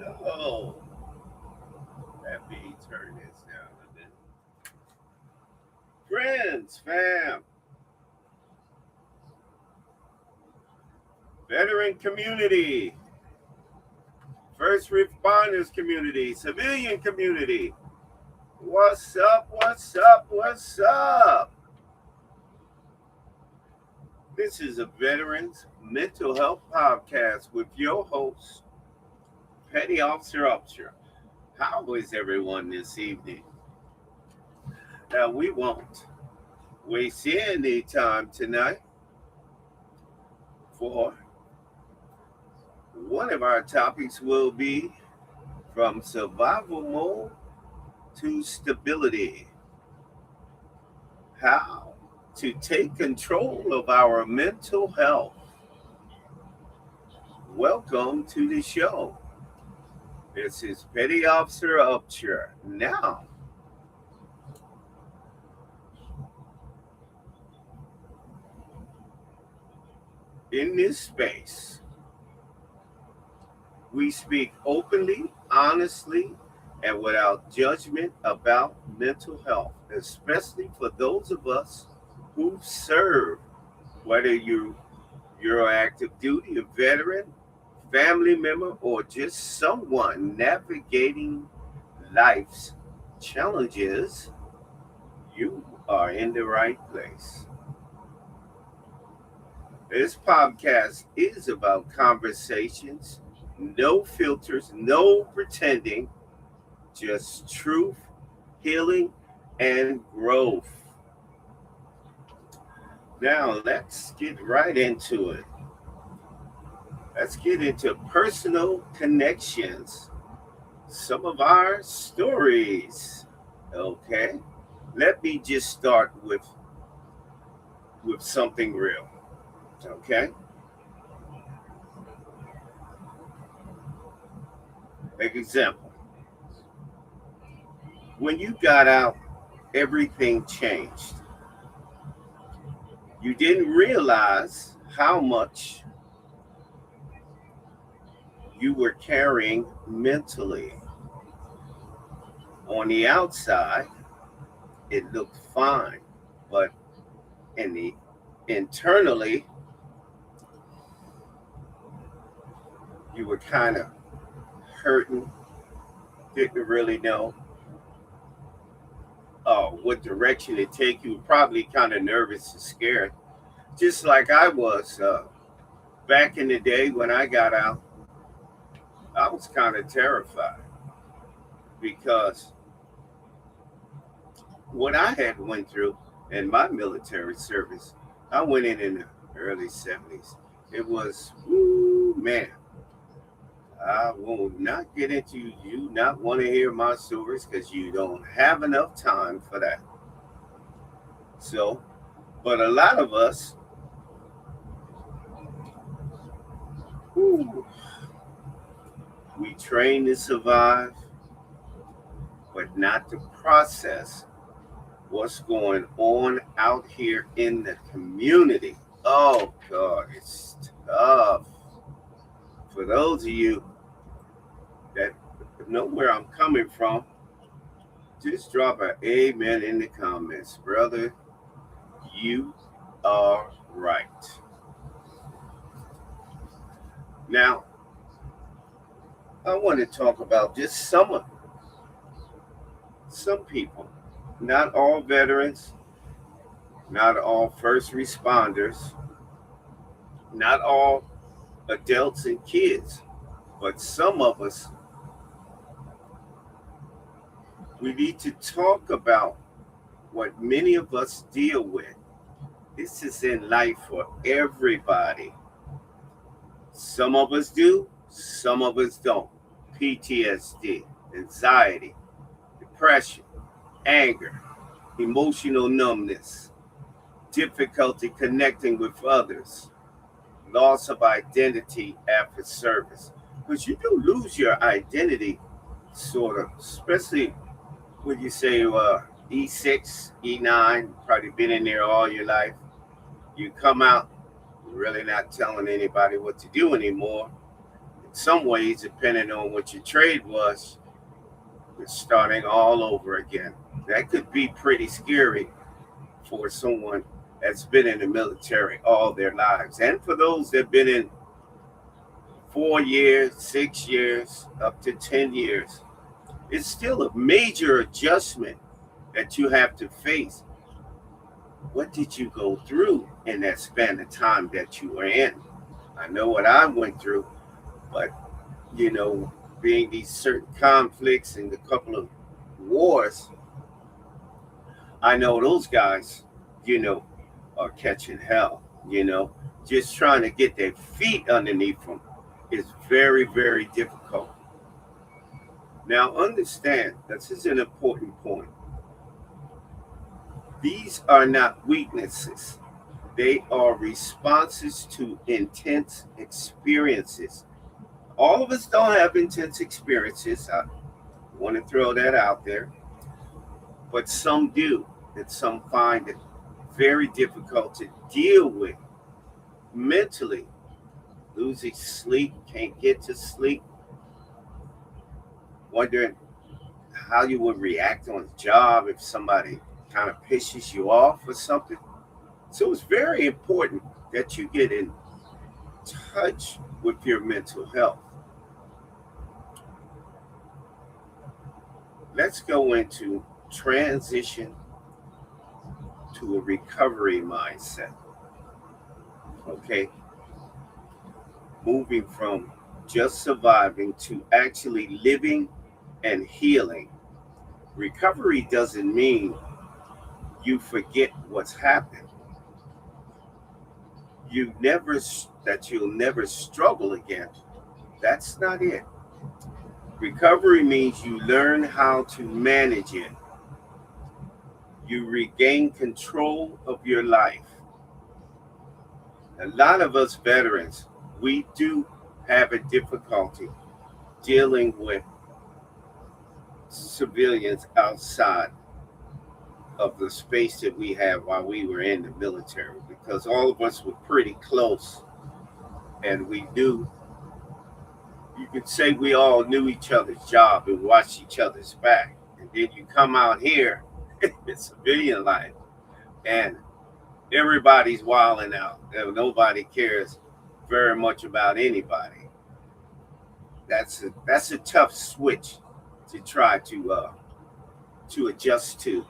No. Let me turn this down a bit. Friends, fam, veteran community, first responders community, civilian community. What's up? What's up? What's up? This is a Veterans Mental Health Podcast with your host, Petty Officer Upshur. How is everyone this evening? Now, we won't waste any time tonight for one of our topics will be from survival mode to stability. How to take control of our mental health. Welcome to the show. This is Petty Officer Upshur. Now, in this space, we speak openly, honestly, and without judgment about mental health, especially for those of us who serve, whether you're active duty, a veteran, family member, or just someone navigating life's challenges, you are in the right place. This podcast is about conversations, no filters, no pretending, just truth, healing, and growth. Now, let's get right into it. Let's get into personal connections, some of our stories. Okay, let me just start with something real. Okay, example. When you got out, everything changed. You didn't realize how much you were carrying mentally. On the outside, it looked fine, but internally, you were kind of hurting, didn't really know what direction to take. You were probably kind of nervous and scared, just like I was back in the day when I got out. I was kind of terrified because what I had went through in my military service, I went in the early 70s. It was, woo, man, I will not get into you not want to hear my stories because you don't have enough time for that. So, but a lot of us, whew, we train to survive, but not to process what's going on out here in the community. Oh, God, it's tough. For those of you that know where I'm coming from, just drop an amen in the comments. Brother, you are right. Now, I want to talk about just some people, not all veterans, not all first responders, not all adults and kids, but some of us, we need to talk about what many of us deal with. This is in life for everybody. Some of us do, some of us don't. PTSD, anxiety, depression, anger, emotional numbness, difficulty connecting with others, loss of identity after service. Because you do lose your identity, sort of, especially when you say E6, E9, probably been in there all your life. You come out, you're really not telling anybody what to do anymore. In some ways, depending on what your trade was, you're starting all over again. That could be pretty scary for someone that's been in the military all their lives. And for those that have been in 4 years, 6 years, up to 10 years, it's still a major adjustment that you have to face. What did you go through in that span of time that you were in? I know what I went through, but being these certain conflicts and a couple of wars, I know those guys, you know, are catching hell, just trying to get their feet underneath them is very, very difficult. Now, understand, this is an important point. These are not weaknesses, they are responses to intense experiences. All of us don't have intense experiences. I want to throw that out there. But some do, and some find it very difficult to deal with mentally. Losing sleep, can't get to sleep, wondering how you would react on the job if somebody kind of pisses you off or something. So it's very important that you get in touch with your mental health. Let's go into transition to a recovery mindset. Okay? Moving from just surviving to actually living and healing. Recovery doesn't mean you forget what's happened. You'll never struggle again. That's not it. Recovery means you learn how to manage it. You regain control of your life. A lot of us veterans, we do have a difficulty dealing with civilians outside of the space that we have while we were in the military, because all of us were pretty close, and you could say we all knew each other's job and watched each other's back. And then you come out here in civilian life and everybody's wilding out and nobody cares very much about anybody. That's a tough switch to try to adjust to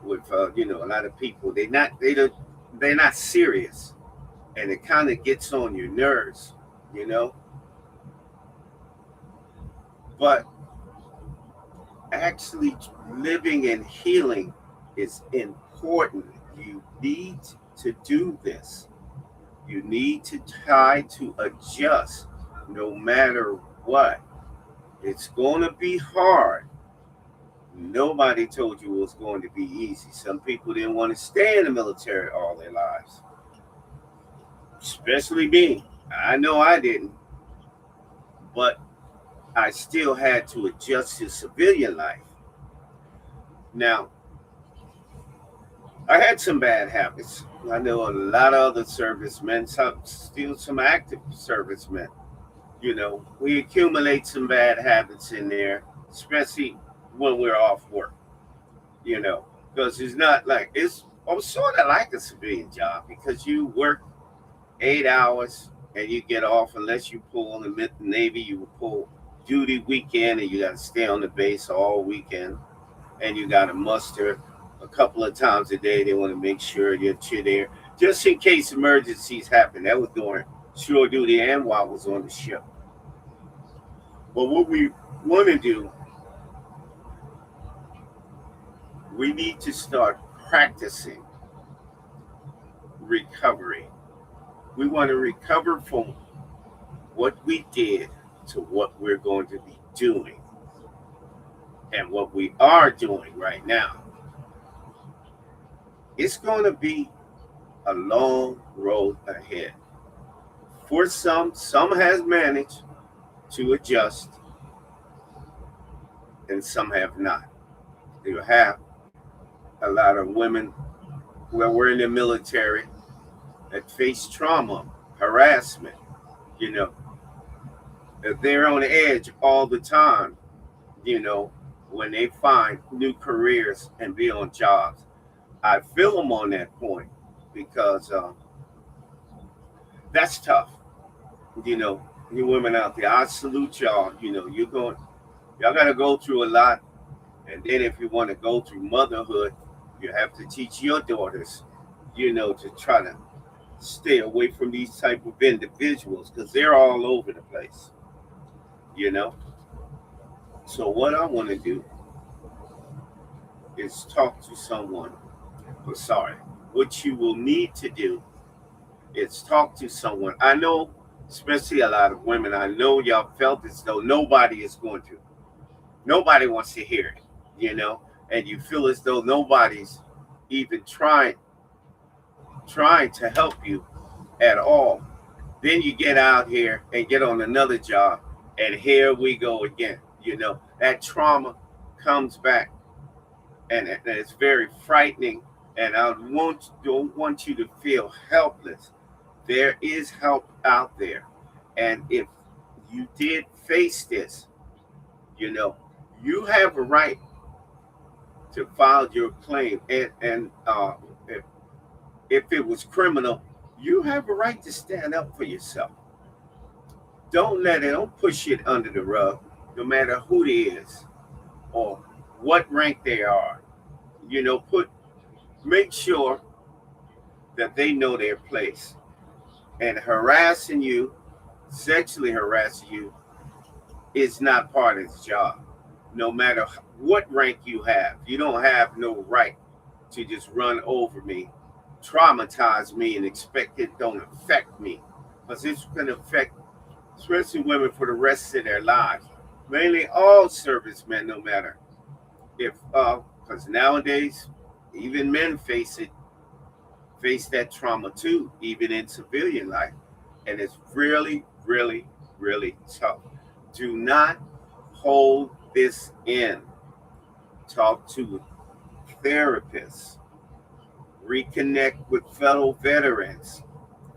with a lot of people. They're not serious, and it kind of gets on your nerves, but actually living and healing is important. You need to do this. You need to try to adjust no matter what. It's going to be hard. Nobody told you it was going to be easy. Some people didn't want to stay in the military all their lives, especially me. I know I didn't, but I still had to adjust to civilian life. Now, I had some bad habits. I know a lot of other servicemen, some active servicemen. We accumulate some bad habits in there, especially when we're off work. Because it's not like it's sort of like a civilian job because you work 8 hours and you get off unless you pull on the Navy, you will pull duty weekend and you got to stay on the base all weekend and you got to muster a couple of times a day. They want to make sure that you're there just in case emergencies happen. That was during shore duty and while I was on the ship. But what we want to do, we need to start practicing recovery. We want to recover from what we did to what we're going to be doing and what we are doing right now. It's going to be a long road ahead. For some has managed to adjust and some have not. You have a lot of women who were in the military that face trauma, harassment, They're on the edge all the time, you know, when they find new careers and be on jobs. I feel them on that point because that's tough. You know, you women out there, I salute y'all. You know, y'all got to go through a lot. And then if you want to go through motherhood, you have to teach your daughters, you know, to try to stay away from these type of individuals because they're all over the place, you know. So what I want to do is talk to someone. Oh, sorry. What you will need to do is talk to someone. I know, especially a lot of women, I know y'all felt as though nobody is going to. Nobody wants to hear it, you know, and you feel as though nobody's even trying to help you at all. Then you get out here and get on another job, and here we go again. You know, that trauma comes back, and it's very frightening. And don't want you to feel helpless. There is help out there, and if you did face this, you know, you have a right to file your claim, and if it was criminal, you have a right to stand up for yourself. Don't push it under the rug, no matter who it is or what rank they are. You know, make sure that they know their place. And harassing you, sexually harassing you, is not part of the job. No matter what rank you don't have no right to just run over me, traumatize me, and expect it don't affect me. Because it's going to affect, especially women, for the rest of their lives. Mainly all servicemen, no matter if, because nowadays, even men face that trauma too, even in civilian life. And it's really, really, really tough. Do not hold this in. Talk to therapists, reconnect with fellow veterans,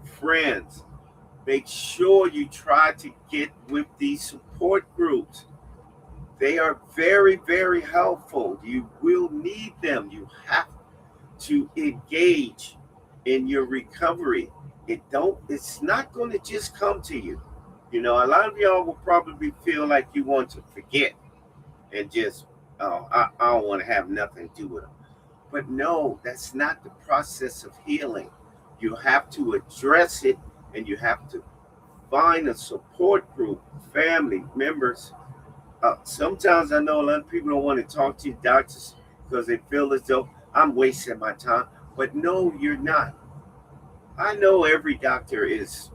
friends. Make sure you try to get with these support groups. They are very, very helpful. You will need them. You have to engage in your recovery. It's not going to just come to you. You know, a lot of y'all will probably feel like you want to forget and just, oh, I don't want to have nothing to do with them. But no, that's not the process of healing. You have to address it, and you have to find a support group, family members. Sometimes I know a lot of people don't want to talk to doctors because they feel as though I'm wasting my time. But no, you're not. I know every doctor is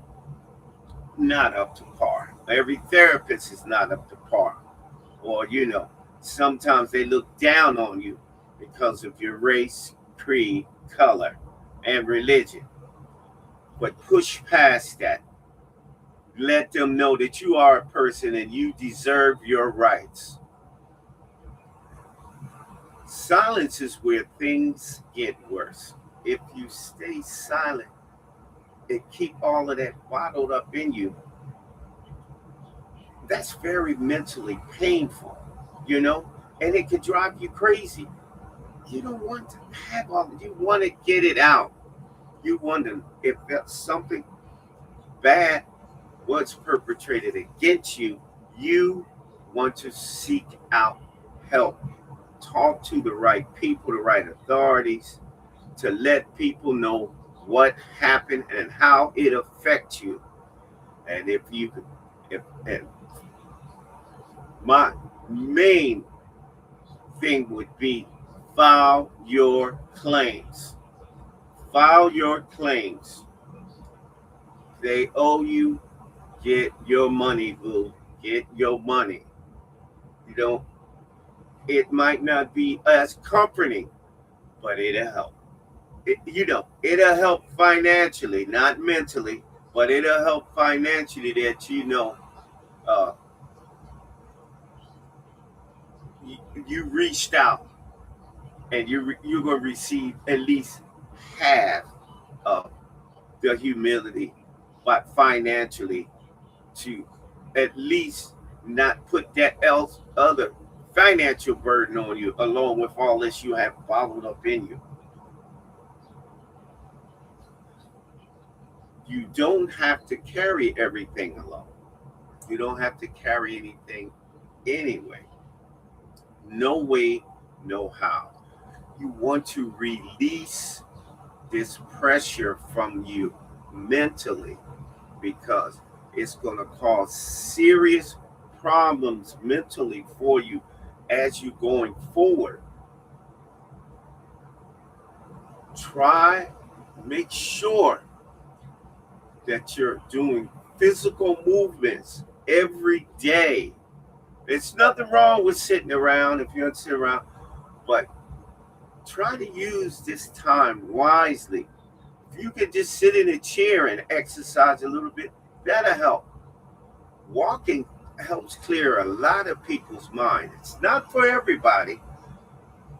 not up to par. Every therapist is not up to par. Or, you know, sometimes they look down on you because of your race, creed, color, and religion. But push past that. Let them know that you are a person and you deserve your rights. Silence is where things get worse. If you stay silent and keep all of that bottled up in you, that's very mentally painful, you know, and it can drive you crazy. You don't want to have all, you want to get it out. You wonder if that's something bad was perpetrated against you. You want to seek out help. Talk to the right people, the right authorities, to let people know what happened and how it affects you. And if my main thing would be file your claims. File your claims. They owe you, get your money, boo. Get your money. You don't, it might not be as comforting, but it'll help. It'll help financially, not mentally, but it'll help financially that uh, you, you reached out and you're going to receive at least half of the humility, but financially to at least not put that else other financial burden on you, along with all this you have bottled up in you. You don't have to carry everything alone. You don't have to carry anything anyway. No way, no how. You want to release this pressure from you mentally, because it's going to cause serious problems mentally for you as you're going forward. Try, make sure that you're doing physical movements every day. There's nothing wrong with sitting around if you don't sit around, but try to use this time wisely. If you can just sit in a chair and exercise a little bit, that'll help. Walking helps clear a lot of people's mind. It's not for everybody,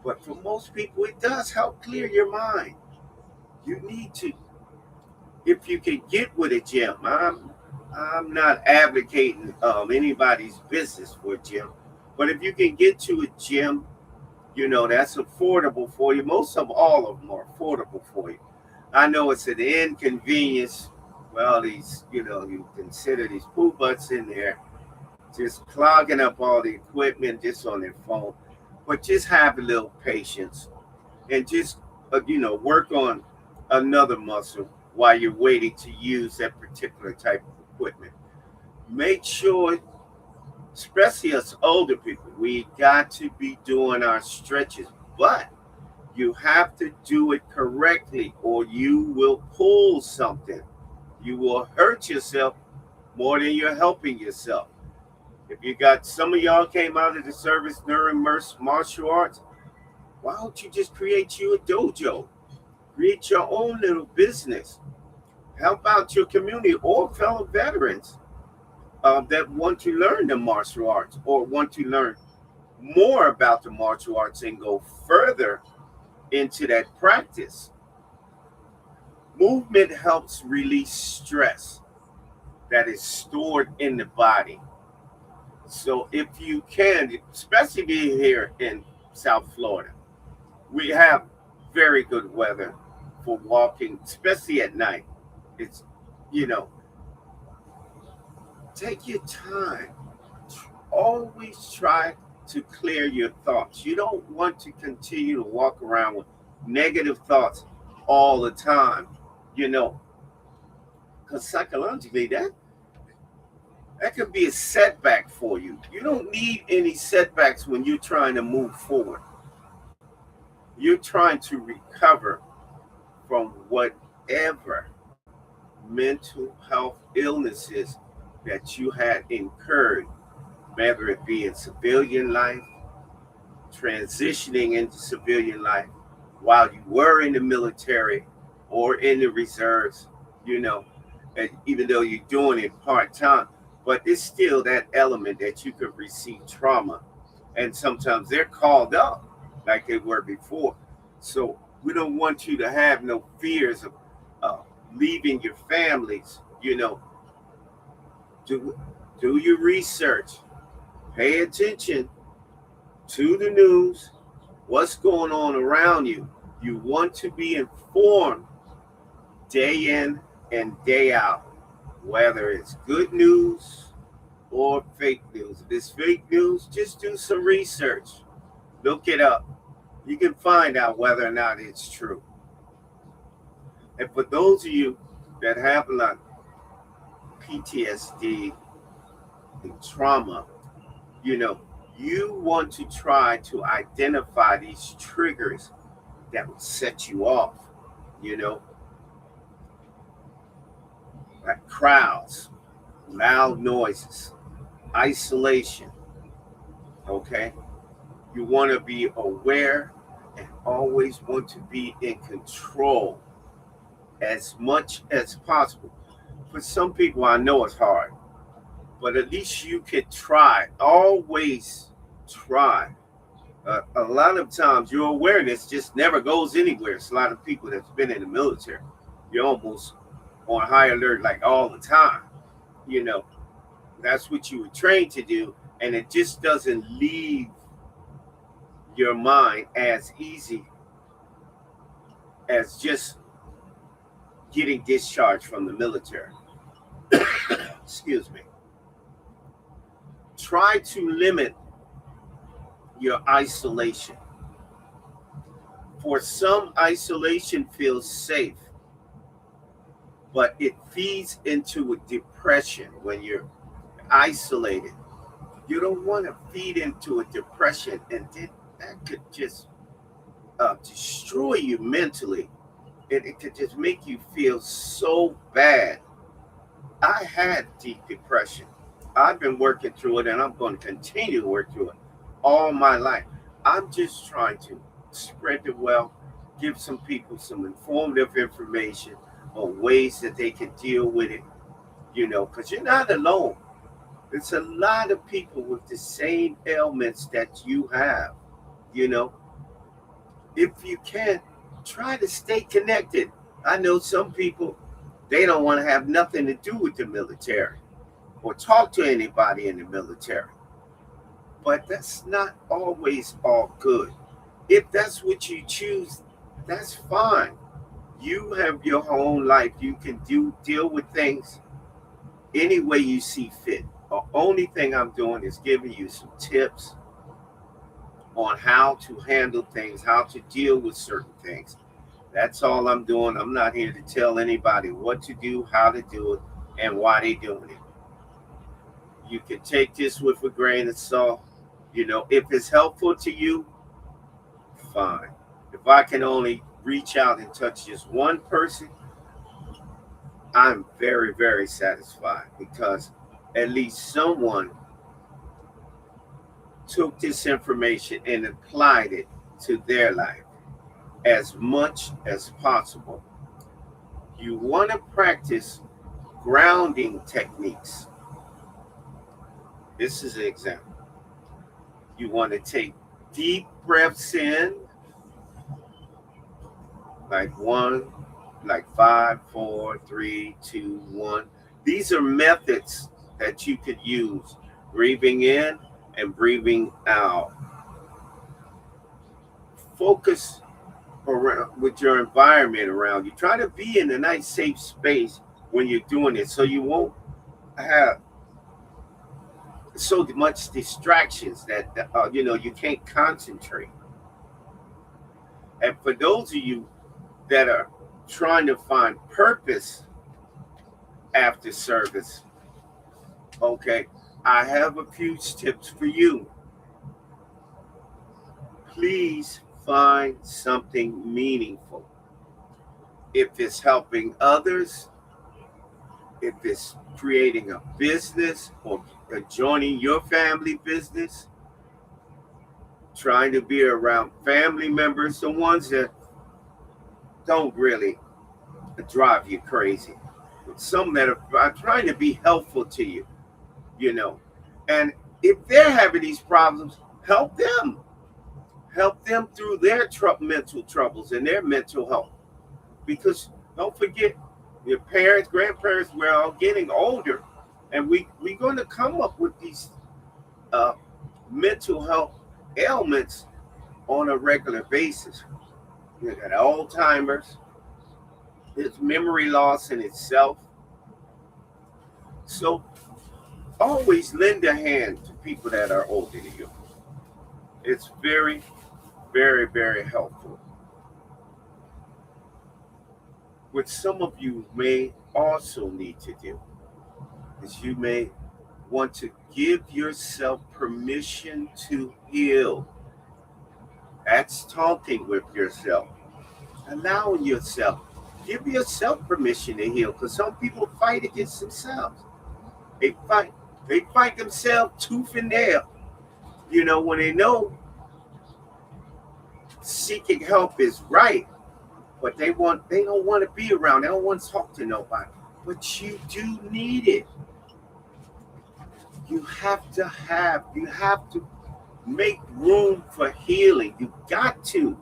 but for most people, it does help clear your mind. You need to, if you can get with a gym. I'm not advocating anybody's business for a gym, but if you can get to a gym, that's affordable for you. Most of all of them are affordable for you. I know it's an inconvenience. Well, you consider these pool butts in there just clogging up all the equipment just on their phone. But just have a little patience and just, work on another muscle while you're waiting to use that particular type of equipment. Make sure, especially us older people, we got to be doing our stretches, but you have to do it correctly or you will pull something. You will hurt yourself more than you're helping yourself. If you got, some of y'all came out of the service during martial arts, why don't you just create you a dojo? Create your own little business. Help out your community or fellow veterans that want to learn the martial arts or want to learn more about the martial arts and go further into that practice. Movement helps release stress that is stored in the body. So if you can, especially being here in South Florida, we have very good weather for walking, especially at night. It's, you know, take your time. Always try to clear your thoughts. You don't want to continue to walk around with negative thoughts all the time, because psychologically that could be a setback for you. You don't need any setbacks when you're trying to move forward. You're trying to recover from whatever mental health illnesses that you had incurred, whether it be in civilian life, transitioning into civilian life, while you were in the military or in the reserves, and even though you're doing it part time, but it's still that element that you could receive trauma. And sometimes they're called up like they were before. So we don't want you to have no fears of leaving your families. Do your research, pay attention to the news, what's going on around you. You want to be informed day in and day out, whether it's good news or fake news. If it's fake news, just do some research, look it up. You can find out whether or not it's true. And for those of you that have like PTSD and trauma, you want to try to identify these triggers that will set you off, like crowds, loud noises, isolation. Okay? You want to be aware and always want to be in control as much as possible. For some people, I know it's hard, but at least you can try. Always try. A lot of times, your awareness just never goes anywhere. It's a lot of people that's been in the military. You're almost on high alert like all the time. That's what you were trained to do, and it just doesn't leave your mind as easy as just getting discharged from the military. Excuse me. Try to limit your isolation. For some, isolation feels safe, but it feeds into a depression when you're isolated. You don't want to feed into a depression, and then that could just destroy you mentally. It could just make you feel so bad. I had deep depression. I've been working through it, and I'm going to continue to work through it all my life. I'm just trying to spread the wealth, give some people some informative information on ways that they can deal with it, because you're not alone. There's a lot of people with the same ailments that you have, you know. If you can, try to stay connected. I know some people, they don't want to have nothing to do with the military or talk to anybody in the military. But that's not always all good. If that's what you choose, that's fine. You have your own life. You can deal with things any way you see fit. The only thing I'm doing is giving you some tips on how to handle things, how to deal with certain things. That's all I'm doing. I'm not here to tell anybody what to do, how to do it, and why they're doing it. You can take this with a grain of salt. If it's helpful to you, fine. If I can only reach out and touch just one person, I'm very, very satisfied, because at least someone took this information and applied it to their life as much as possible. You want to practice grounding techniques. This is an example. You want to take deep breaths in, like one, like 5, 4, 3, 2, 1. These are methods that you could use, breathing in and breathing out. Focus around with your environment around you. Try to be in a nice, safe space when you're doing it, so you won't have so much distractions that you can't concentrate. And for those of you that are trying to find purpose after service, okay, I have a few tips for you. Please find something meaningful. If it's helping others, if it's creating a business or joining your family business, trying to be around family members, the ones that don't really drive you crazy, some that are trying to be helpful to you, and if they're having these problems, help them through their mental troubles and their mental health. Because don't forget, your parents, grandparents, we're all getting older, and we're going to come up with these mental health ailments on a regular basis. You got Alzheimer's, there's memory loss in itself. So always lend a hand to people that are older than you. It's very, very, very helpful. What some of you may also need to do is you may want to give yourself permission to heal. That's talking with yourself, allowing yourself. Give yourself permission to heal, because some people fight against themselves. They fight themselves tooth and nail. When they know seeking help is right, but they don't want to be around. They don't want to talk to nobody. But you do need it. You have to make room for healing. You got to.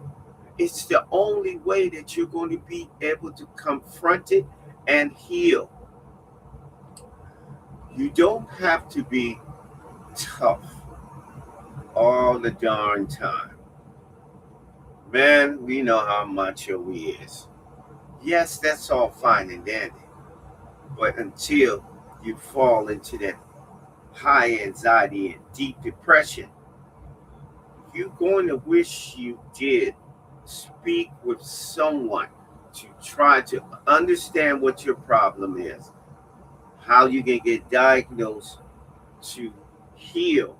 It's the only way that you're going to be able to confront it and heal. You don't have to be tough all the darn time. Man, we know how macho we is. Yes, that's all fine and dandy. But until you fall into that high anxiety and deep depression, you're going to wish you did speak with someone to try to understand what your problem is, how you can get diagnosed to heal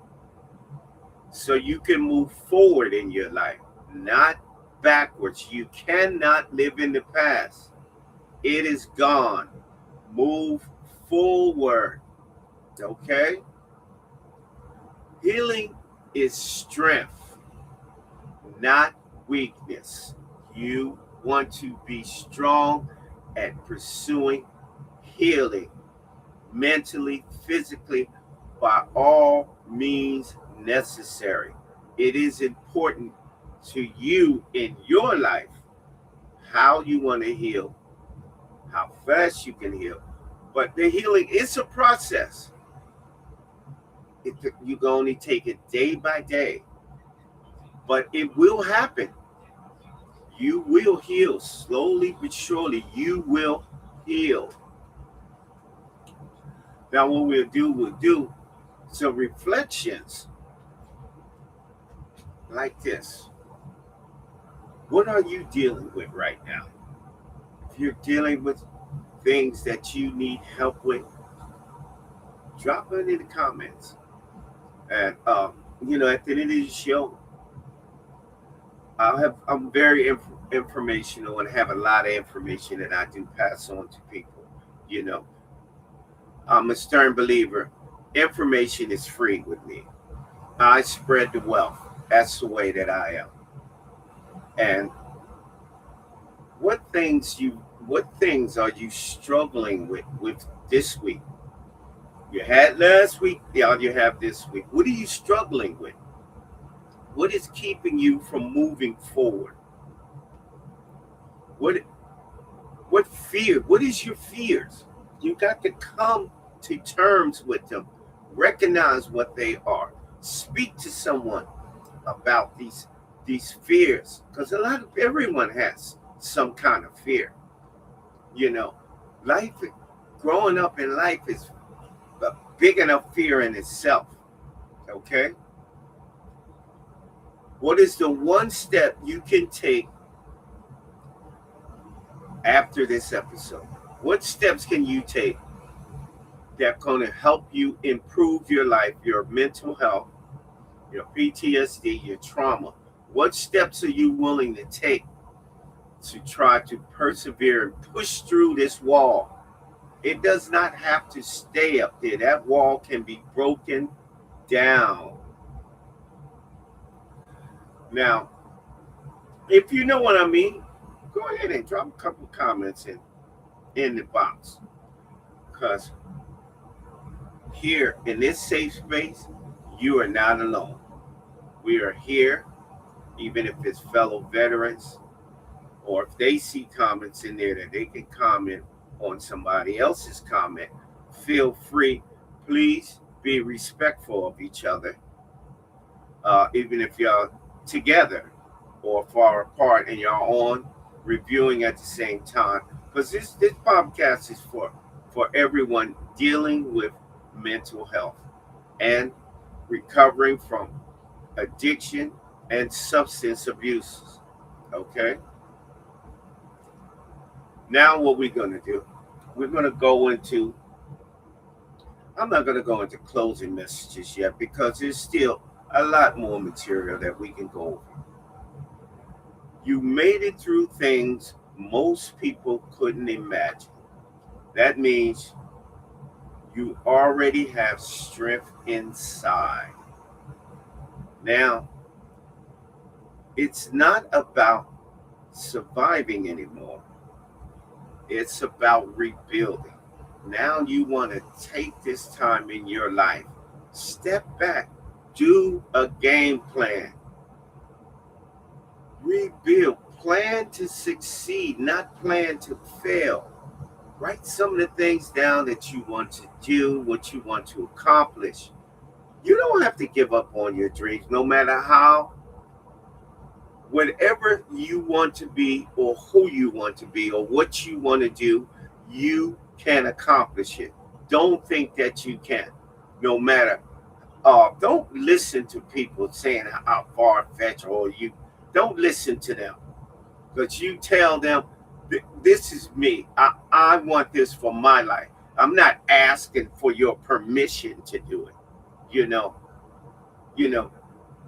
so you can move forward in your life, not backwards. You cannot live in the past. It is gone. Move forward. Okay? Healing is strength, not weakness. You want to be strong at pursuing healing mentally, physically, by all means necessary. It is important to you in your life how you want to heal, how fast you can heal. But the healing is a process. You can only take it day by day, but it will happen. You will heal slowly but surely. You will heal. Now, what we'll do some reflections like this. What are you dealing with right now? If you're dealing with things that you need help with, drop it in the comments. And at the end of the show, I'm very informational and have a lot of information that I do pass on to people. You know, I'm a stern believer. Information is free with me. I spread the wealth. That's the way that I am. And what things are you struggling with this week? You had last week, now you have this week. What are you struggling with? What is keeping you from moving forward? What fear? What is your fears? You got to come to terms with them. Recognize what they are. Speak to someone about these fears, because everyone has some kind of fear. Life, growing up in life is a big enough fear in itself. Okay? What is the one step you can take after this episode? What steps can you take that's going to help you improve your life, your mental health, your PTSD, your trauma? What steps are you willing to take to try to persevere and push through this wall? It does not have to stay up there. That wall can be broken down. Now, if you know what I mean, go ahead and drop a couple comments in the box. Because here in this safe space, you are not alone. We are here, even if it's fellow veterans, or if they see comments in there that they can comment on somebody else's comment, feel free. Please be respectful of each other, even if you're together or far apart and you're on reviewing at the same time. Because this podcast is for everyone dealing with mental health and recovering from addiction and substance abuse. Okay? Now what we're going to do, we're going to go into, I'm not going to go into closing messages yet because there's still a lot more material that we can go over. You made it through things most people couldn't imagine. That means you already have strength inside. Now, it's not about surviving anymore. It's about rebuilding. Now you want to take this time in your life, step back, do a game plan, rebuild, plan to succeed, not plan to fail. Write some of the things down that you want to do, what you want to accomplish. You don't have to give up on your dreams, no matter how, whatever you want to be, or who you want to be, or what you want to do, you can accomplish it. Don't think that you can't, no matter. Don't listen to people saying how far fetched or you. Don't listen to them, because you tell them, this is me. I want this for my life. I'm not asking for your permission to do it. You know, you know,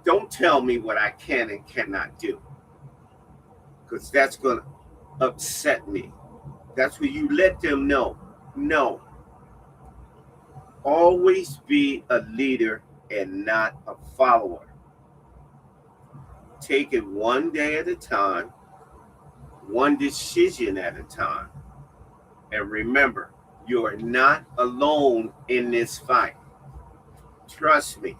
don't tell me what I can and cannot do, because that's going to upset me. That's where you let them know. No, always be a leader and not a follower. Take it one day at a time, one decision at a time. And remember, you are not alone in this fight. Trust me,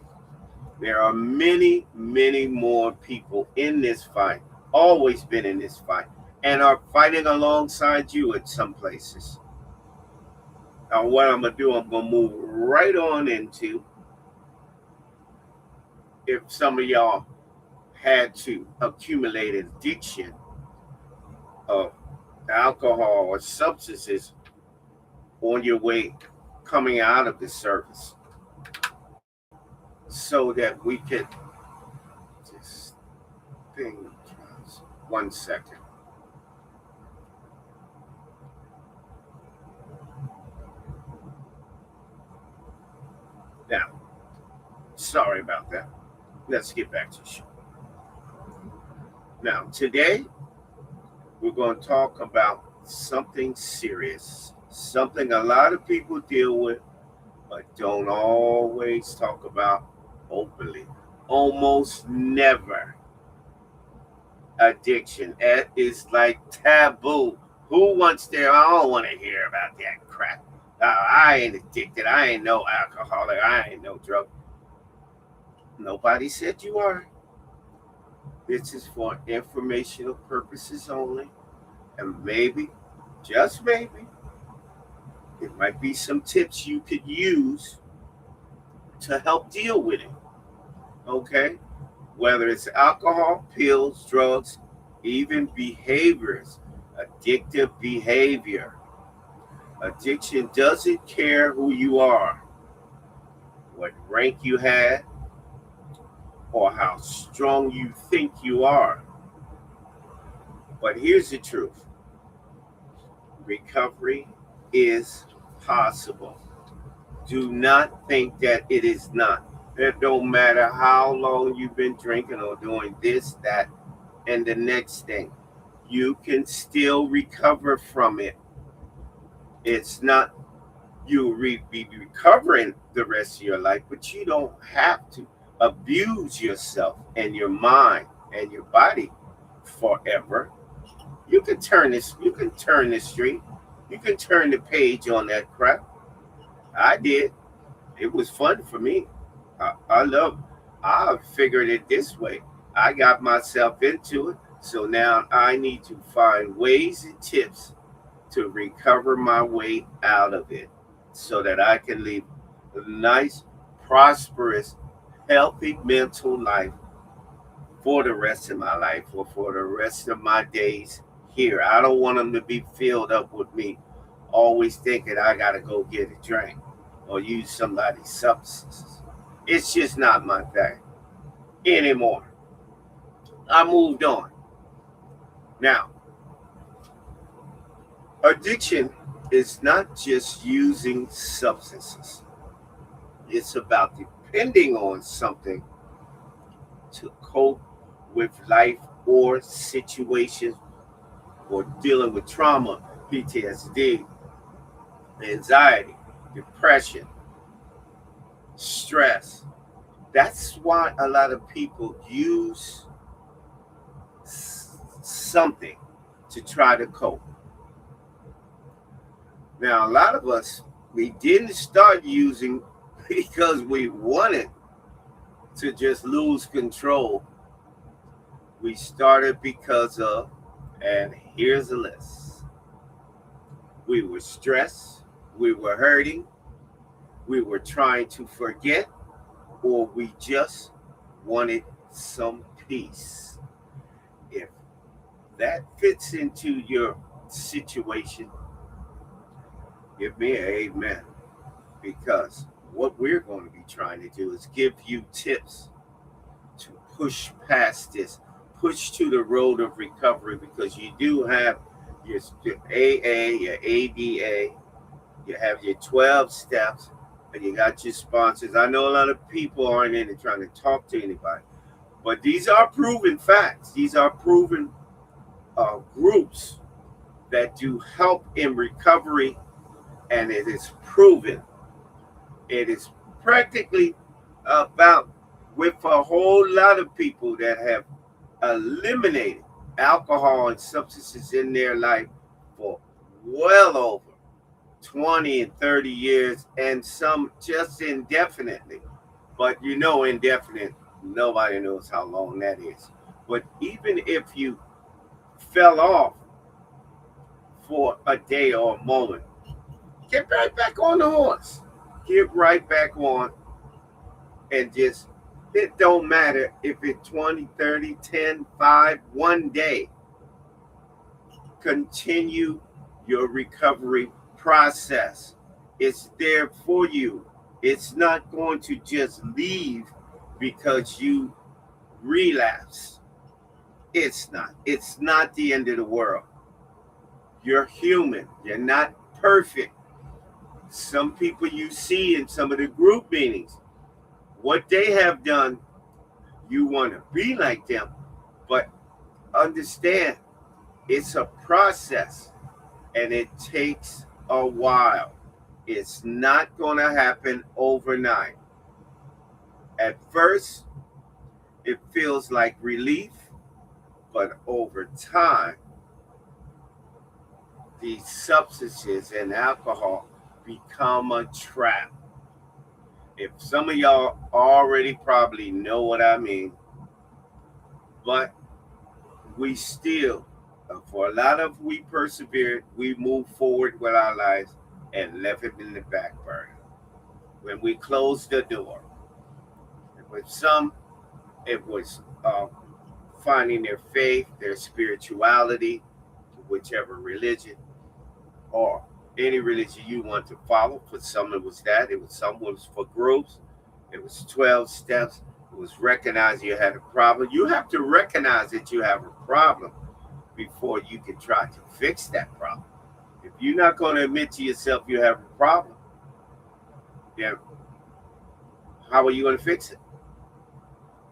there are many, many more people in this fight, always been in this fight, and are fighting alongside you at some places. Now, what I'm going to do, I'm going to move right on into, if some of y'all had to accumulate addiction of alcohol or substances on your way coming out of the service, so that we could just think. 1 second. Now, sorry about that. Let's get back to the show. Now, today we're going to talk about something serious, something a lot of people deal with, but don't always talk about openly. Almost never. Addiction. It is like taboo. Who wants their, I don't want to hear about that crap. I ain't addicted. I ain't no alcoholic. I ain't no drug. Nobody said you are. This is for informational purposes only. And maybe, just maybe, it might be some tips you could use to help deal with it. Okay? Whether it's alcohol, pills, drugs, even behaviors, addictive behavior. Addiction doesn't care who you are, what rank you had, or how strong you think you are. But here's the truth. Recovery is possible. Do not think that it is not. It don't matter how long you've been drinking or doing this, that, and the next thing. You can still recover from it. It's not you'll be recovering the rest of your life, but you don't have to abuse yourself and your mind and your body forever. You can turn this. You can turn the street. You can turn the page on that crap. I did. It was fun for me. I love. I figured it this way. I got myself into it, so now I need to find ways and tips to recover my way out of it, so that I can live a nice, prosperous, healthy mental life for the rest of my life, or for the rest of my days here. I don't want them to be filled up with me always thinking I got to go get a drink or use somebody's substances. It's just not my thing anymore. I moved on. Now, addiction is not just using substances. It's about depending on something to cope with life or situations, or dealing with trauma, PTSD, anxiety, depression, stress. That's why a lot of people use something to try to cope. Now, a lot of us, we didn't start using because we wanted to just lose control. We started because of, and here's a list: We were stressed, we were hurting, we were trying to forget, or we just wanted some peace. If that fits into your situation, give me an amen. Because what we're going to be trying to do is give you tips to push past this, push to the road of recovery, because you do have your AA, your ADA, you have your 12 steps, and you got your sponsors. I know a lot of people aren't in it trying to talk to anybody, but these are proven facts. These are proven groups that do help in recovery, and it is proven. It is practically about with a whole lot of people that have eliminated alcohol and substances in their life for well over 20 and 30 years, and some just indefinitely. But you know, indefinite, nobody knows how long that is. But even if you fell off for a day or a moment, get right back on the horse. Get right back on, and just, it don't matter if it's 20, 30, 10, 5, one day. Continue your recovery process. It's there for you. It's not going to just leave because you relapse. It's not. It's not the end of the world. You're human. You're not perfect. Some people you see in some of the group meetings, what they have done, you want to be like them, but understand it's a process and it takes a while. It's not going to happen overnight. At first, it feels like relief, but over time, these substances and alcohol become a trap. If some of y'all already probably know what I mean, but we still, for a lot of we persevered, we moved forward with our lives and left it in the back burner. When we closed the door, with some, it was finding their faith, their spirituality, whichever religion or any religion you want to follow. For some, it was that. It was some was for groups. It was 12 steps. It was recognizing you had a problem. You have to recognize that you have a problem before you can try to fix that problem. If you're not going to admit to yourself you have a problem, then how are you going to fix it?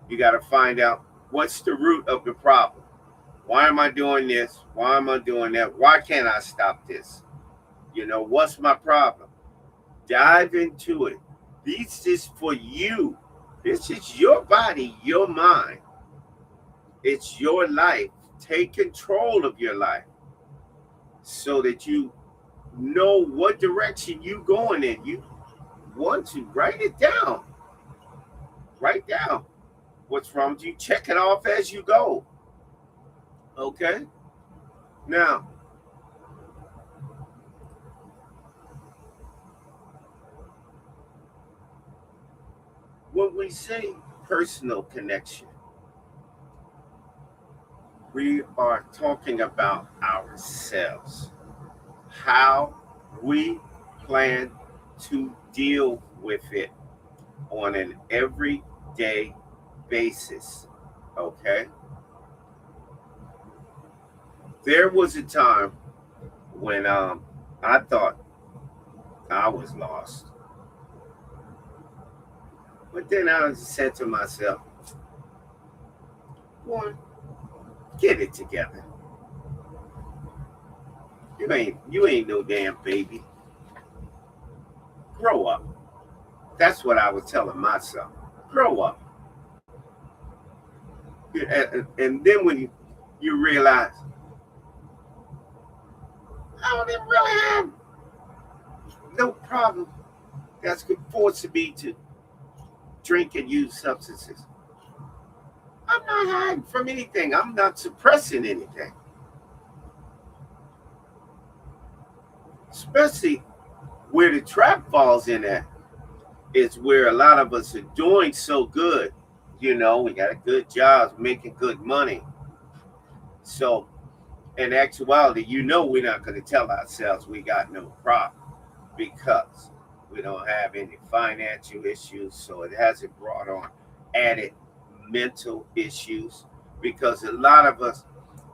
You got to find out what's the root of the problem. Why am I doing this? Why am I doing that? Why can't I stop this? What's my problem? Dive into it. This is for you. This is your body, your mind. It's your life. Take control of your life so that you know what direction you going in. You want to write it down. Write down what's wrong with you. Check it off as you go. Okay? Now, when we say personal connection, we are talking about ourselves, how we plan to deal with it on an everyday basis. Okay? There was a time when I thought I was lost. But then I said to myself, boy, get it together. You ain't no damn baby. Grow up. That's what I was telling myself. Grow up. And then when you realize, I don't even really have no problem that's forced me to drink and use substances. I'm not hiding from anything. I'm not suppressing anything. Especially where the trap falls in at is where a lot of us are doing so good. We got a good jobs, making good money. So in actuality, we're not going to tell ourselves we got no problem because we don't have any financial issues. So it hasn't brought on added mental issues because a lot of us,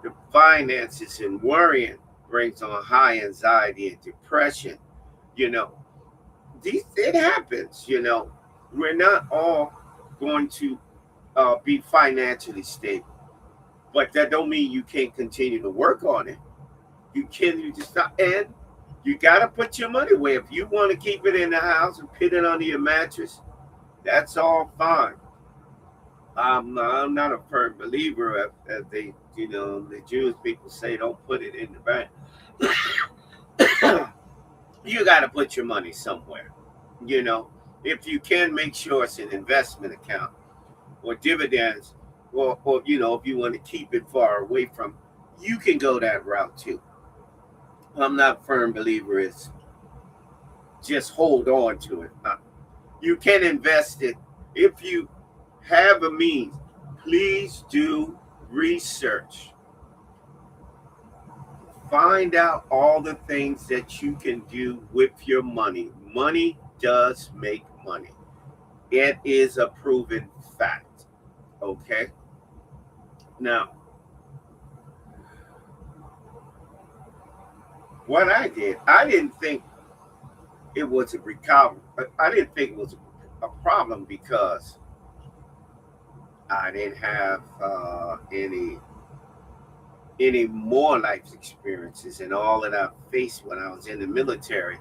the finances and worrying brings on high anxiety and depression. You know, it happens. We're not all going to be financially stable, but that don't mean you can't continue to work on it. You just stop, and you got to put your money away. If you want to keep it in the house and put it under your mattress, that's all fine. I'm not a firm believer as they, the Jewish people say, don't put it in the bank. You got to put your money somewhere. You know, if you can, make sure it's an investment account or dividends, or if you want to keep it far away from, you can go that route too. I'm not a firm believer is just hold on to it. You can invest it if you have a means. Please do research. Find out all the things that you can do with your money. Money does make money. It is a proven fact. Okay? Now, what I didn't think it was a recovery. I didn't think it was a problem because I didn't have any more life experiences, and all that I faced when I was in the military.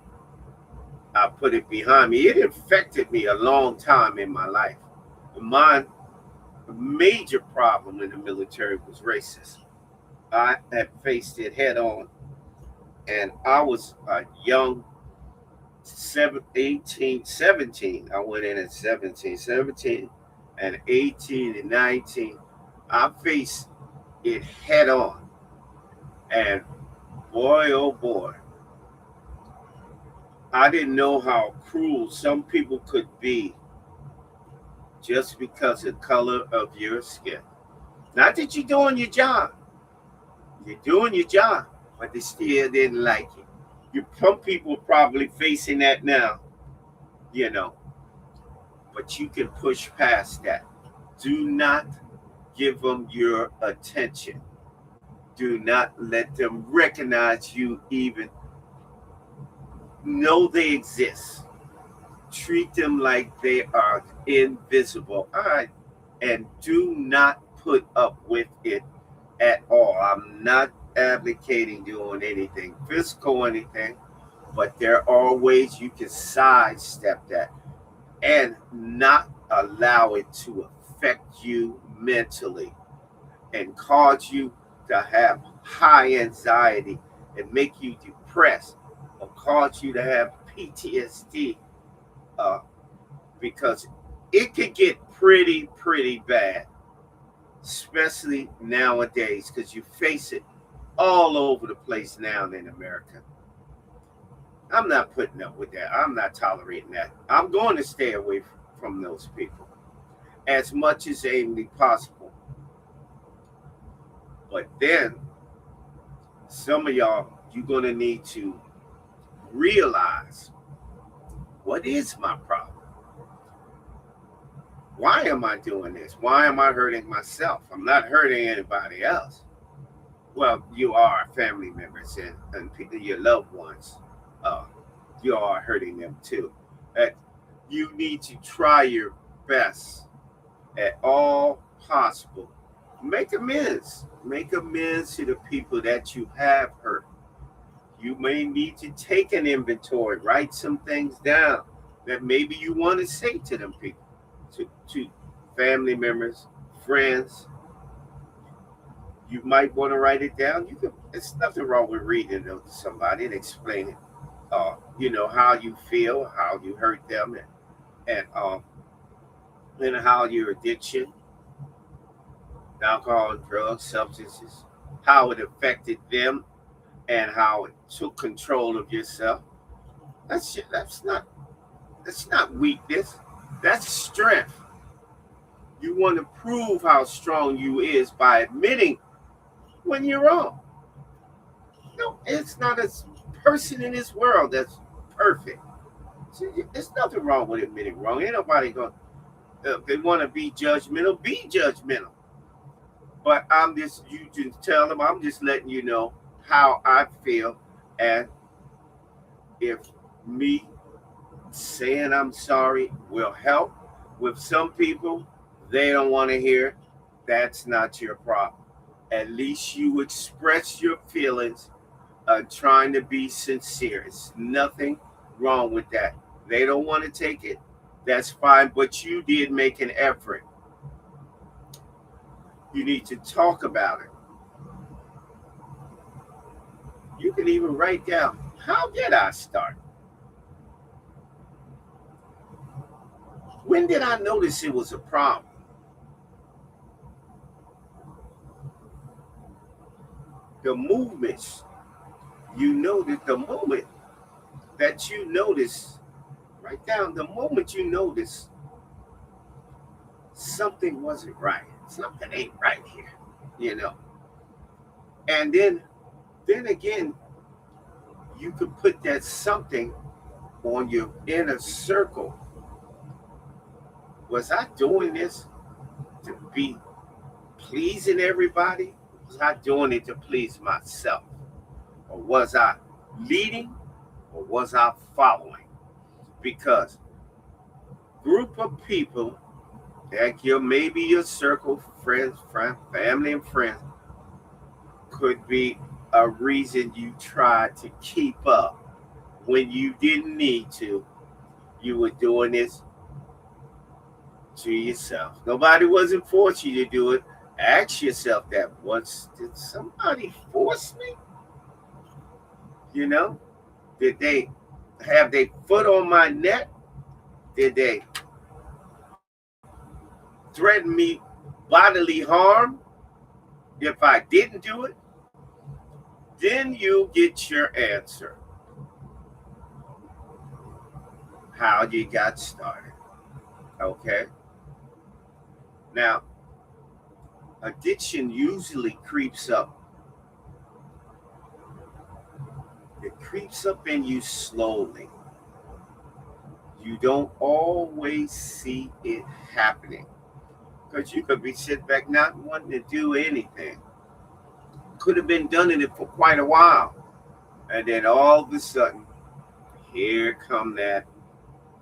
I put it behind me. It affected me a long time in my life. My major problem in the military was racism. I had faced it head on, and I was a young 17. I went in at 17 and 18 and 19. I faced it head on. And boy, oh boy, I didn't know how cruel some people could be just because of the color of your skin. Not that you're doing your job. You're doing your job, but they still didn't like it. Some people are probably facing that now, you know, but you can push past that. Do not give them your attention. Do not let them recognize you, even know they exist. Treat them like they are invisible. All right. And do not put up with it at all. I'm not advocating doing anything physical or anything, but there are ways you can sidestep that and not allow it to affect you mentally and cause you to have high anxiety and make you depressed or cause you to have PTSD, uh, because it could get pretty bad, especially nowadays, because you face it all over the place now in America. I'm not putting up with that. I'm not tolerating that. I'm going to stay away from those people as much as humanly possible. But then some of y'all, you're going to need to realize, what is my problem? Why am I doing this? Why am I hurting myself? I'm not hurting anybody else. Well, you are family members and people, your loved ones. Uh, you are hurting them too. You need to try your best at all possible. Make amends. Make amends to the people that you have hurt. You may need to take an inventory, write some things down that maybe you want to say to them people, to family members, friends. You might want to write it down. You can. It's nothing wrong with reading it to somebody and explaining, how you feel, how you hurt them, and how your addiction, alcohol and drugs, substances, how it affected them, and how it took control of yourself. That's not weakness. That's strength. You want to prove how strong you is by admitting when you're wrong. No, it's not a person in this world that's perfect. So there's nothing wrong with admitting wrong. Ain't nobody going. They want to be judgmental. Be judgmental. But I'm just you just tell them. I'm just letting you know how I feel, and if me saying I'm sorry will help with some people, they don't want to hear it. That's not your problem. At least you express your feelings, trying to be sincere. It's nothing wrong with that. They don't want to take it. That's fine, but you did make an effort. You need to talk about it. You can even write down, how did I start? When did I notice it was a problem? The movements, you know that the moment that you notice, write down the moment you notice something wasn't right. Something ain't right here, you know. And then again, you could put that something on your inner circle. Was I doing this to be pleasing everybody? Was I doing it to please myself? Or was I leading or was I following? Because group of people, like your maybe your circle, family and friends, could be a reason you tried to keep up when you didn't need to. You were doing this to yourself. Nobody wasn't forcing you to do it. Ask yourself that once: did somebody force me? You know, did they have their foot on my neck? Did they threaten me bodily harm if I didn't do it? Then you get your answer. How you got started. Okay. Now, addiction usually creeps up. It creeps up in you slowly. You don't always see it happening because you could be sitting back not wanting to do anything. Could have been done it for quite a while, and then all of a sudden, here come that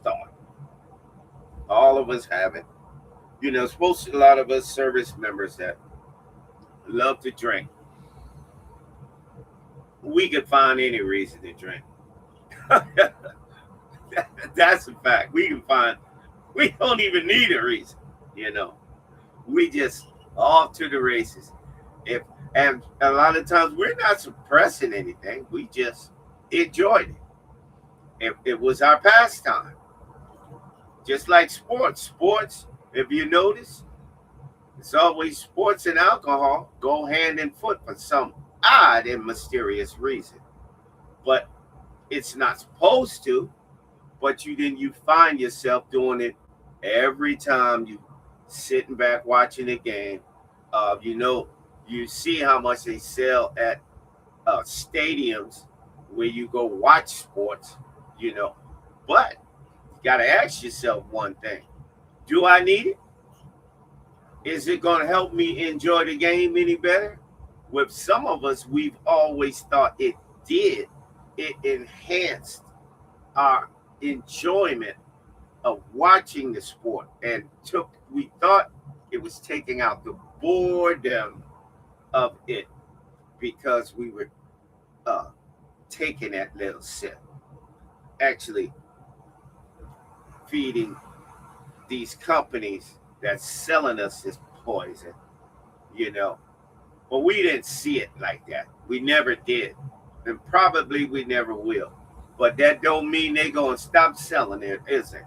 thought. All of us have it. You know, supposed to a lot of us service members that love to drink. We could find any reason to drink. That's a fact. We can find. We don't even need a reason. You know, we just off to the races. If and a lot of times we're not suppressing anything. We just enjoyed it. It was our pastime. Just like sports. Sports, if you notice, it's always sports and alcohol go hand in foot for some odd and mysterious reason. But it's not supposed to. But you find yourself doing it every time you sitting back watching a game. You know, you see how much they sell at stadiums where you go watch sports. You know, but you got to ask yourself one thing: do I need it? Is it going to help me enjoy the game any better? With some of us, we've always thought it did. It enhanced our enjoyment of watching the sport, and we thought it was taking out the boredom of it because we were uh, taking that little sip, actually feeding these companies that's selling us this poison, you know. But we didn't see it like that. We never did, and probably we never will. But that don't mean they gonna stop selling it, is it?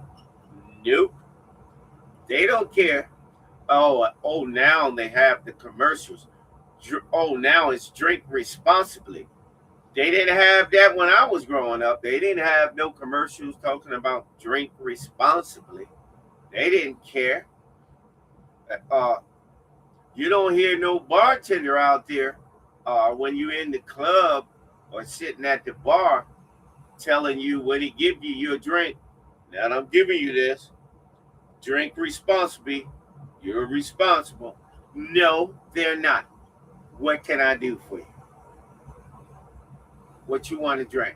Nope. They don't care. Oh, now they have the commercials. Oh, now it's drink responsibly. They didn't have that when I was growing up. They didn't have no commercials talking about drink responsibly. They didn't care. Uh, you don't hear no bartender out there when you're in the club or sitting at the bar telling you when he give you your drink. Now I'm giving you this. Drink responsibly. You're responsible. No, they're not. What can I do for you? What you want to drink?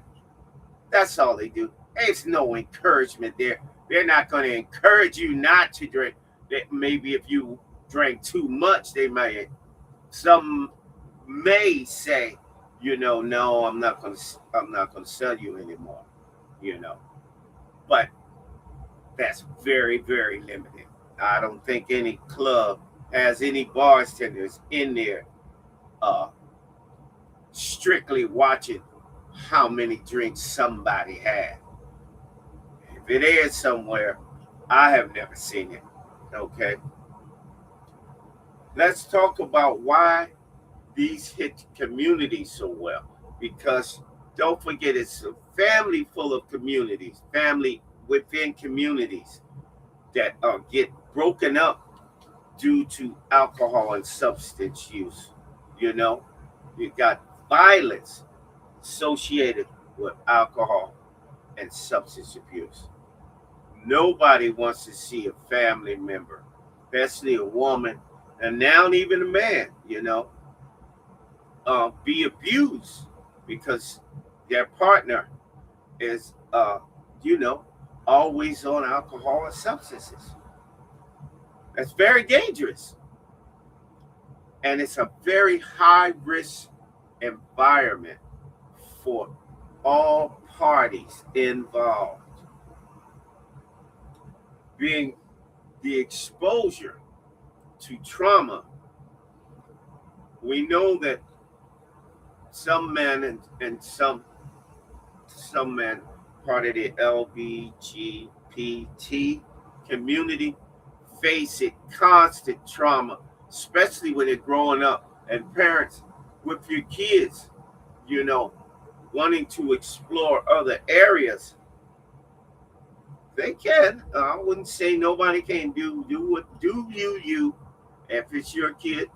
That's all they do. There's no encouragement there. They're not going to encourage you not to drink. Maybe if you drank too much, they may. Some may say, no, I'm not going to. I'm not going to sell you anymore. You know, but that's very, very limited. I don't think any club has any bartenders in there uh, strictly watching how many drinks somebody had. If it is somewhere, I have never seen it. Okay. Let's talk about why these hit communities so well. Because don't forget, it's a family full of communities, family within communities that get broken up due to alcohol and substance use. You know, you got violence associated with alcohol and substance abuse. Nobody wants to see a family member, especially a woman, and now even a man, be abused because their partner is, always on alcohol and substances. That's very dangerous. And it's a very high risk environment for all parties involved. Being the exposure to trauma, we know that some men and some men part of the LGBT community face it constant trauma, especially when they're growing up and parents with your kids, wanting to explore other areas. They can. I wouldn't say nobody can do what do you if it's your kid.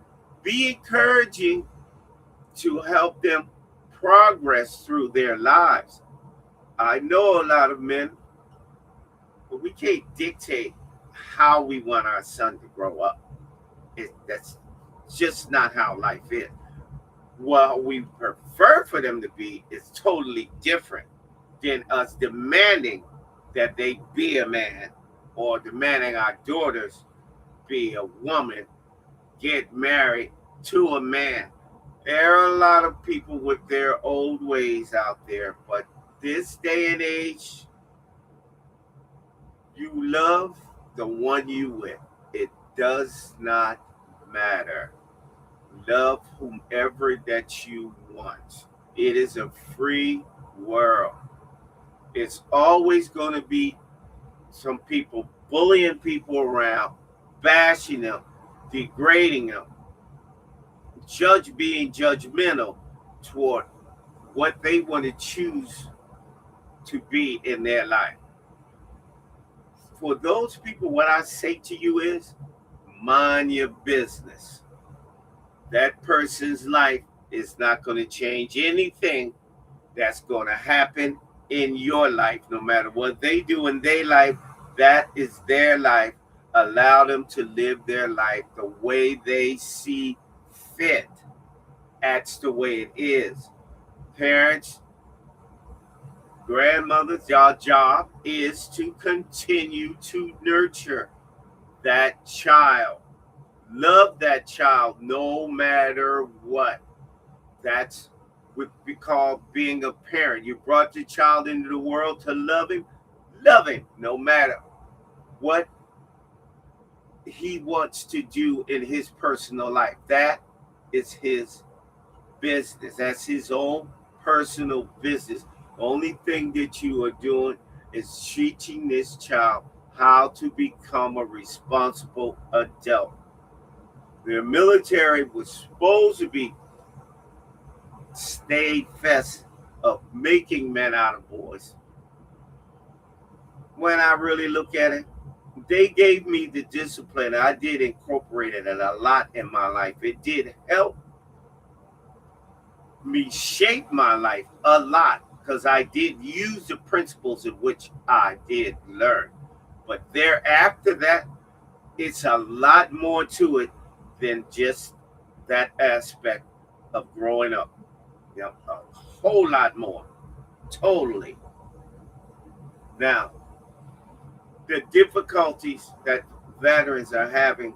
Be encouraging to help them progress through their lives. I know a lot of men, but we can't dictate how we want our son to grow up. That's just not how life is. What we prefer for them to be is totally different than us demanding that they be a man or demanding our daughters be a woman, get married to a man. There are a lot of people with their old ways out there, but this day and age, you love the one you with. It does not matter. Love whomever that you want. It is a free world. It's always going to be some people bullying people around, bashing them, degrading them, being judgmental toward what they want to choose to be in their life. For those people, what I say to you is mind your business. That person's life is not going to change anything that's going to happen in your life. No matter what they do in their life, that is their life. Allow them to live their life the way they see fit. That's the way it is. Parents, grandmothers, your job is to continue to nurture that child. Love that child no matter what. That's what we call being a parent. You brought the child into the world to love him no matter what he wants to do in his personal life. That is his business. That's his own personal business. The only thing that you are doing is teaching this child how to become a responsible adult. The military was supposed to be stayed fest of making men out of boys. When I really look at it, they gave me the discipline. I did incorporate it a lot in my life. It did help me shape my life a lot because I did use the principles in which I did learn. But thereafter that, it's a lot more to it than just that aspect of growing up. A whole lot more. Totally. Now, the difficulties that veterans are having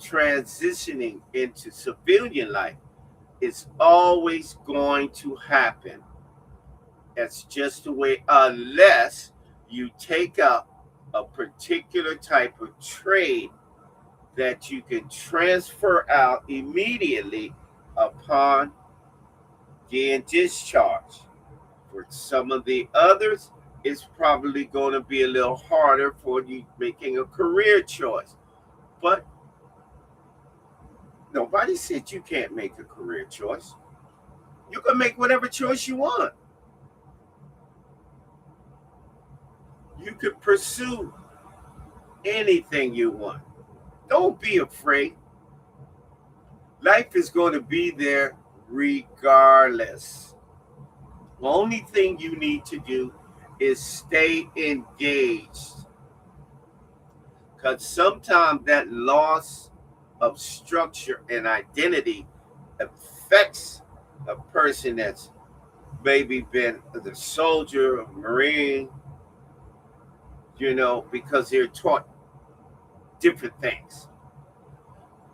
transitioning into civilian life is always going to happen. That's just the way, unless you take up a particular type of trade that you can transfer out immediately upon getting discharged. For some of the others, it's probably going to be a little harder for you making a career choice. But nobody said you can't make a career choice. You can make whatever choice you want. You could pursue anything you want. Don't be afraid. Life is going to be there regardless. The only thing you need to do is stay engaged. Because sometimes that loss of structure and identity affects a person that's maybe been a soldier, a Marine, because they're taught different things,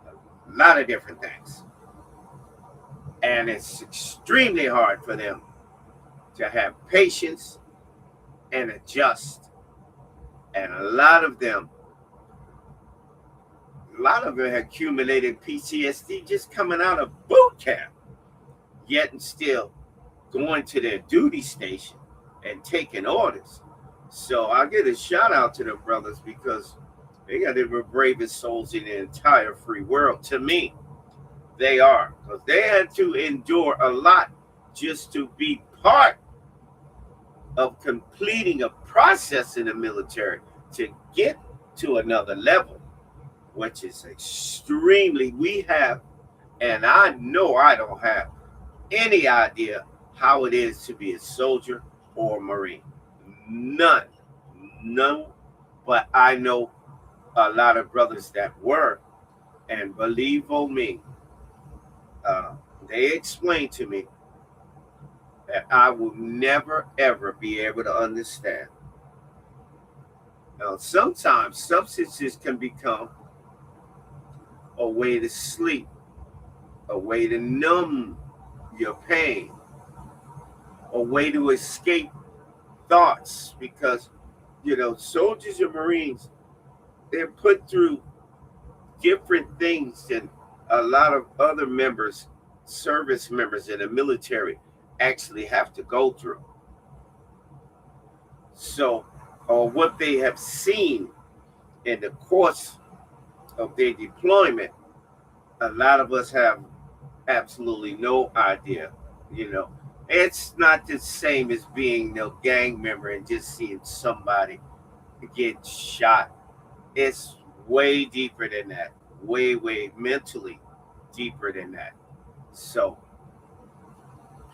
a lot of different things. And it's extremely hard for them to have patience and adjust. And a lot of them accumulated PTSD just coming out of boot camp, yet and still going to their duty station and taking orders. So I give a shout out to the brothers because they got the bravest souls in the entire free world. To me, they are, because they had to endure a lot just to be part of completing a process in the military to get to another level, which is extremely, we have, and I know I don't have any idea how it is to be a soldier or a Marine. None. But I know a lot of brothers that were, and believe me, they explained to me that I will never ever be able to understand. Now, sometimes substances can become a way to sleep, a way to numb your pain, a way to escape thoughts, because soldiers and Marines, they're put through different things than a lot of other service members in the military actually have to go through. So, or what they have seen in the course of their deployment, a lot of us have absolutely no idea. It's not the same as being a gang member and just seeing somebody get shot. It's way deeper than that, way mentally deeper than that. So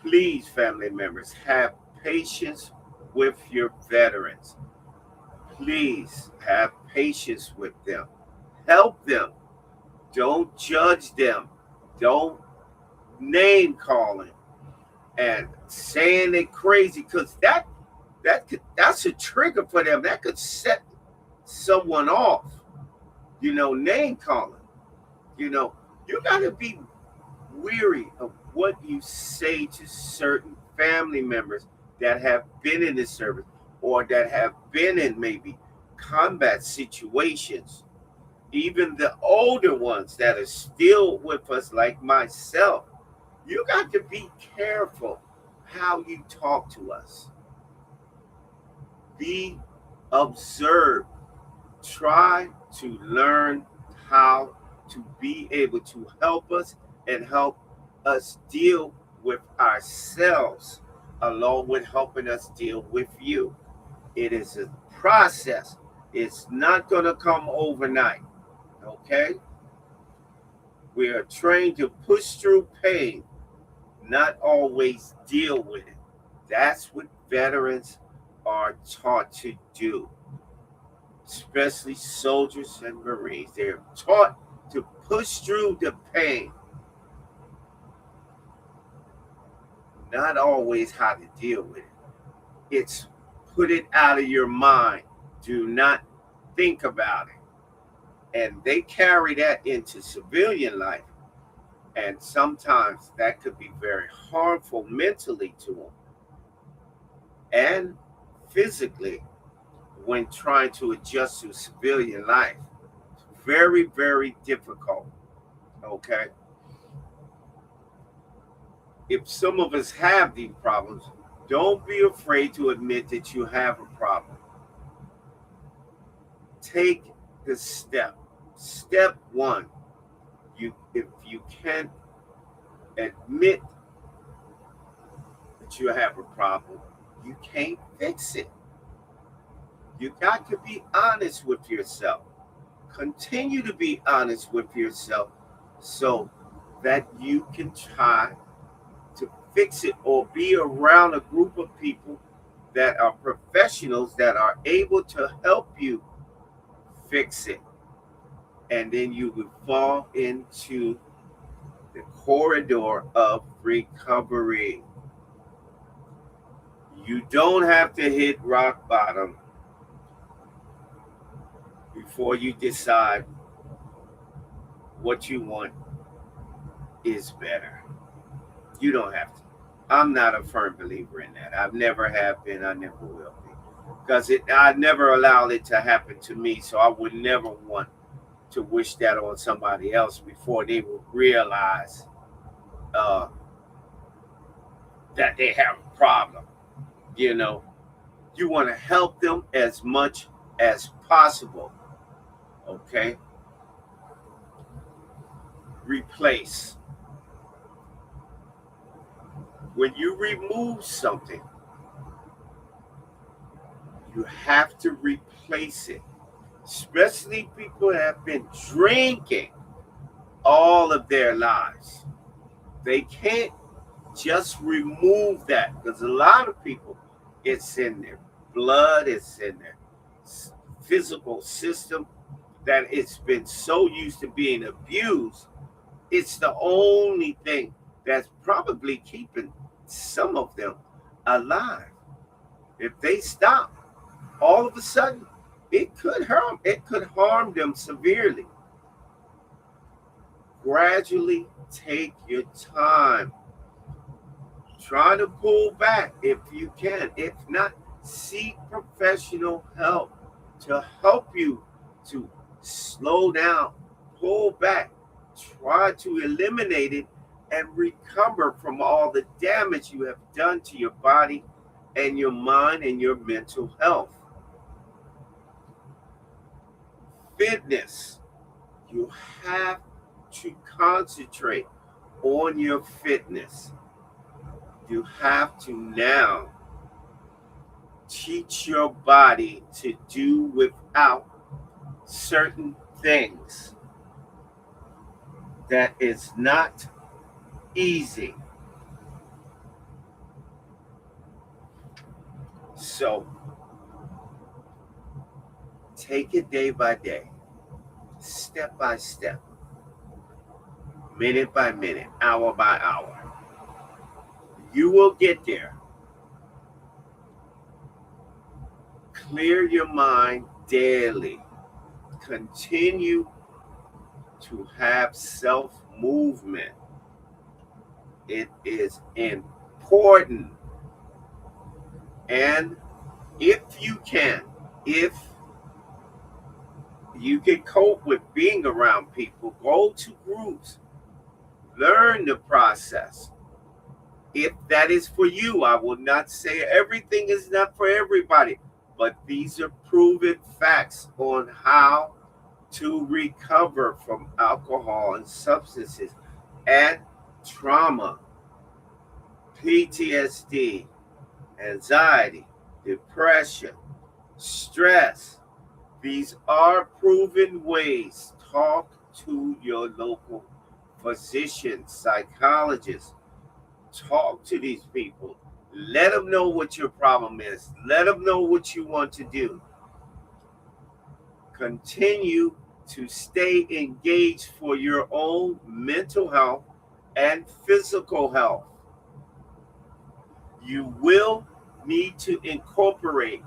please, family members, have patience with your veterans. Please have patience with them. Help them. Don't judge them. Don't name calling and saying they're crazy, because that's a trigger for them. That could set someone off. Name calling. You got to be weary of what you say to certain family members that have been in the service or that have been in maybe combat situations. Even the older ones that are still with us, like myself, you got to be careful how you talk to us. Be observed. Try to learn how to be able to help us and help us deal with ourselves. along with helping us deal with you. It is a process. It's not going to come overnight. Okay? We are trained to push through pain, not always deal with it. That's what veterans are taught to do, especially soldiers and Marines. They're taught to push through the pain, not always how to deal with it. It's put it out of your mind. Do not think about it. And they carry that into civilian life. And sometimes that could be very harmful mentally to them and physically when trying to adjust to civilian life. Very, very difficult. Okay. If some of us have these problems, don't be afraid to admit that you have a problem. Take the step. Step one, if you can't admit that you have a problem, you can't fix it. You got to be honest with yourself. Continue to be honest with yourself so that you can try to fix it or be around a group of people that are professionals that are able to help you fix it. And then you will fall into the corridor of recovery. You don't have to hit rock bottom before you decide what you want is better. You don't have to. I'm not a firm believer in that. I've never have been. I never will be. Because I never allowed it to happen to me. So I would never want to wish that on somebody else before they would realize that they have a problem. You know, you want to help them as much as possible. Okay? Replace. When you remove something, you have to replace it. Especially people that have been drinking all of their lives. They can't just remove that because a lot of people, it's in their blood, it's in their physical system that it's been so used to being abused. It's the only thing that's probably keeping some of them alive. If they stop, all of a sudden, it could harm them severely. Gradually take your time. Try to pull back if you can. If not, seek professional help to help you to slow down, pull back, try to eliminate it, and recover from all the damage you have done to your body and your mind and your mental health. Fitness. You have to concentrate on your fitness. You have to now teach your body to do without certain things. That is not easy. So take it day by day, step by step, minute by minute, hour by hour. You will get there. Clear your mind daily. Continue to have self-movement. It is important. And if you can cope with being around people, go to groups, learn the process. If that is for you, I will not say everything is not for everybody, but these are proven facts on how to recover from alcohol and substances and trauma, PTSD, anxiety, depression, stress. These are proven ways. Talk to your local physician, psychologist. Talk to these people. Let them know what your problem is. Let them know what you want to do. Continue to stay engaged for your own mental health and physical health. You will need to incorporate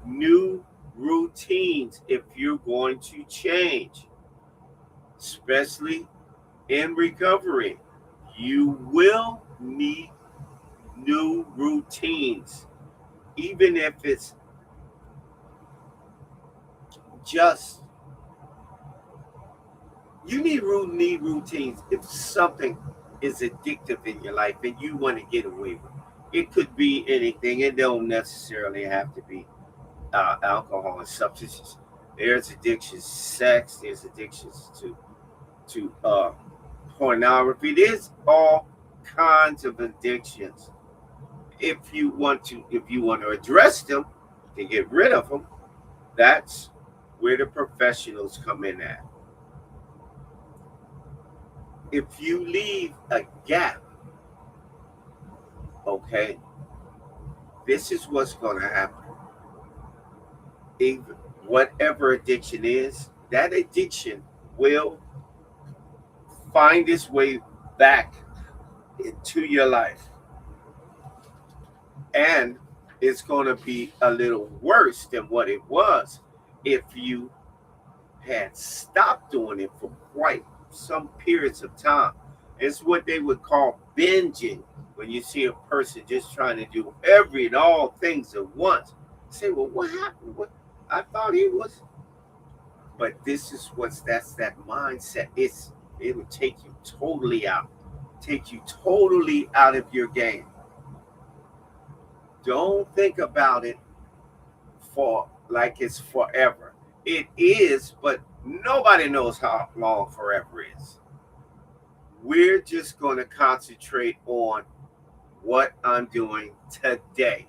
new routines if you're going to change, especially in recovery. You will need new routines, even if it's just need routines if something is addictive in your life and you want to get away with it. It could be anything. It don't necessarily have to be alcohol and substances. There's addictions to sex. There's addictions to pornography. There's all kinds of addictions. If you want to address them to get rid of them, that's where the professionals come in at. If you leave a gap, okay, this is what's going to happen. Even whatever addiction is, that addiction will find its way back into your life. And it's going to be a little worse than what it was if you had stopped doing it for quite some periods of time. It's what they would call binging. When you see a person just trying to do every and all things at once, say, well, what happened? I thought he was. But this is that's that mindset. It would take you totally out of your game. Don't think about it for like it's forever. It is, but nobody knows how long forever is. We're just going to concentrate on what I'm doing today.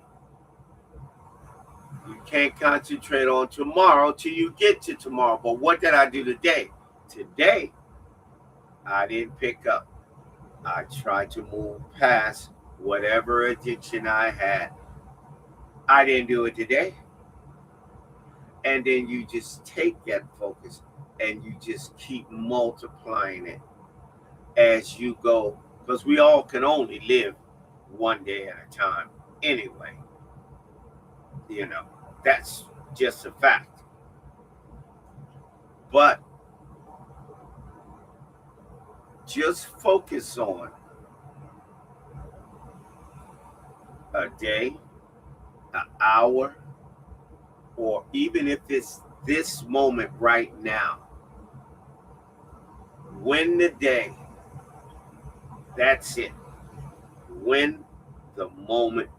You can't concentrate on tomorrow till you get to tomorrow. But what did I do today? Today, I didn't pick up. I tried to move past whatever addiction I had. I didn't do it today. And then you just take that focus and you just keep multiplying it as you go. Because we all can only live one day at a time anyway. That's just a fact. But just focus on a day, an hour, or even if it's this moment right now. Win the day. That's it. Win the moment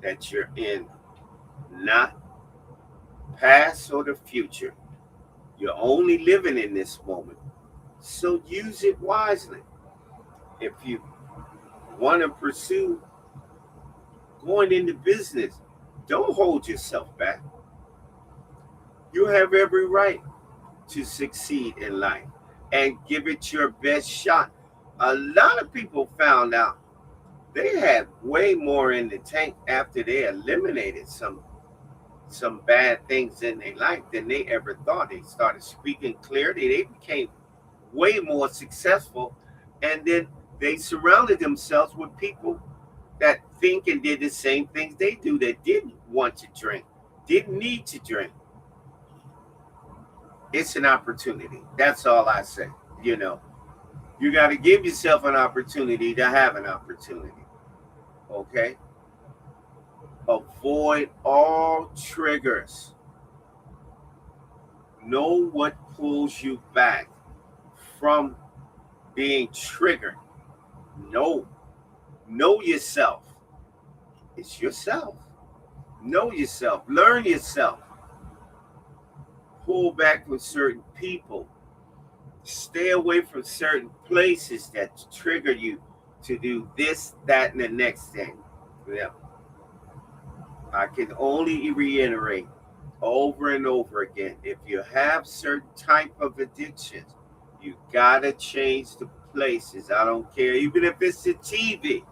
that you're in, not past or the future. You're only living in this moment. So use it wisely. If you want to pursue going into business, don't hold yourself back. You have every right to succeed in life and give it your best shot. A lot of people found out they had way more in the tank after they eliminated some bad things in their life than they ever thought. They started speaking clearly. They became way more successful. And then they surrounded themselves with people that think and did the same things they do, that didn't want to drink, didn't need to drink. It's an opportunity. That's all I say. You got to give yourself an opportunity to have an opportunity. Okay? Avoid all triggers. Know what pulls you back from being triggered. Know yourself. It's yourself. Know yourself. Learn yourself. Pull back from certain people. Stay away from certain places that trigger you to do this, that, and the next thing. Yeah. I can only reiterate over and over again. If you have certain type of addictions, you gotta change the places. I don't care, even if it's the TV.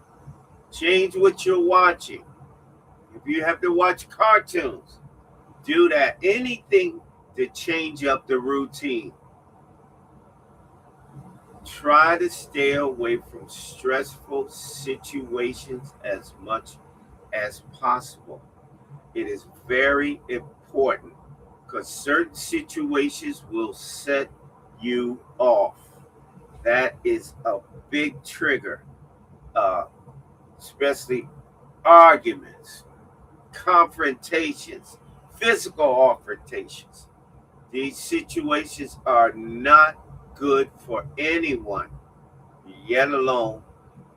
Change what you're watching. If you have to watch cartoons, do that. Anything to change up the routine. Try to stay away from stressful situations as much as possible. It is very important because certain situations will set you off. That is a big trigger, uh, especially arguments, confrontations, physical confrontations. These situations are not good for anyone, yet alone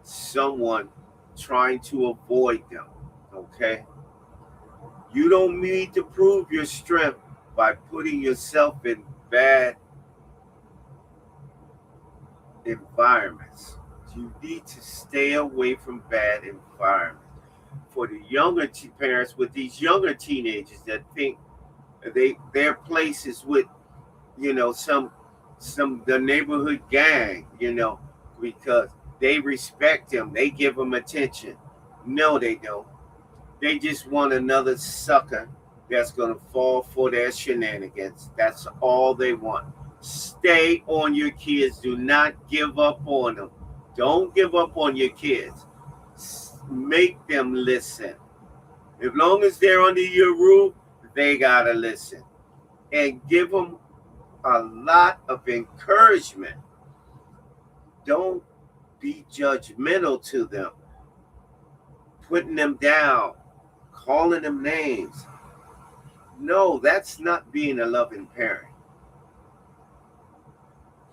someone trying to avoid them. Okay? You don't need to prove your strength by putting yourself in bad environments. You need to stay away from bad environments. For the younger parents with these younger teenagers that think their place is with, some the neighborhood gang, because they respect them, they give them attention. No, they don't. They just want another sucker that's going to fall for their shenanigans. That's all they want. Stay on your kids. Do not give up on them. Don't give up on your kids. Make them listen. As long as they're under your roof, they got to listen. And give them a lot of encouragement. Don't be judgmental to them, putting them down, calling them names. No, that's not being a loving parent.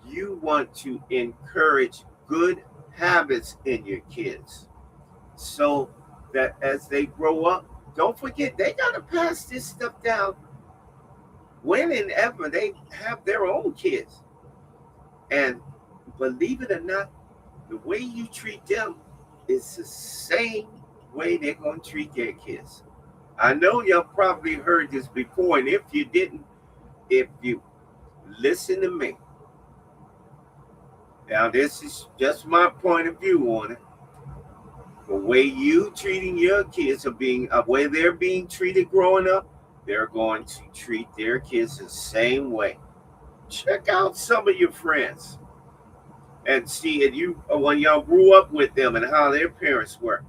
You want to encourage good habits in your kids so that as they grow up, don't forget they got to pass this stuff down when and ever they have their own kids. And believe it or not, the way you treat them is the same way they're going to treat their kids. I know y'all probably heard this before, and if you didn't, if you listen to me, now this is just my point of view on it. The way you treating your kids are being, way they're being treated growing up, they're going to treat their kids the same way. Check out some of your friends and see if you when y'all grew up with them and how their parents were,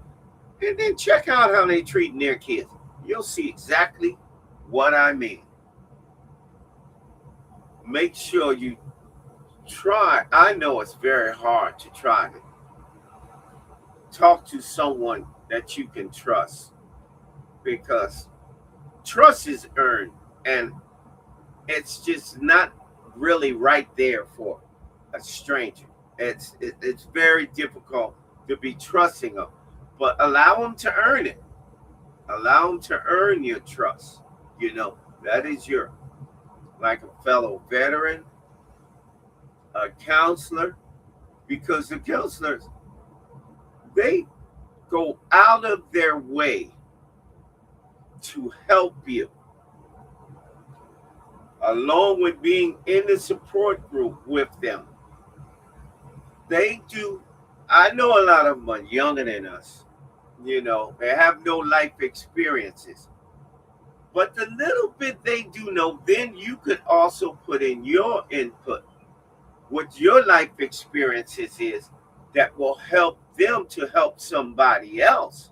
and then check out how they treating their kids. You'll see exactly what I mean. Make sure you try. I know it's very hard to try to talk to someone that you can trust, because trust is earned, and it's just not really right there for a stranger. It's very difficult to be trusting them, but allow them to earn it. Allow them to earn your trust. That is your, like a fellow veteran, a counselor, because the counselors, they go out of their way to help you, along with being in the support group with them. They do. I know a lot of them are younger than us. They have no life experiences. But the little bit they do know, then you could also put in your input, what your life experiences is, that will help them to help somebody else,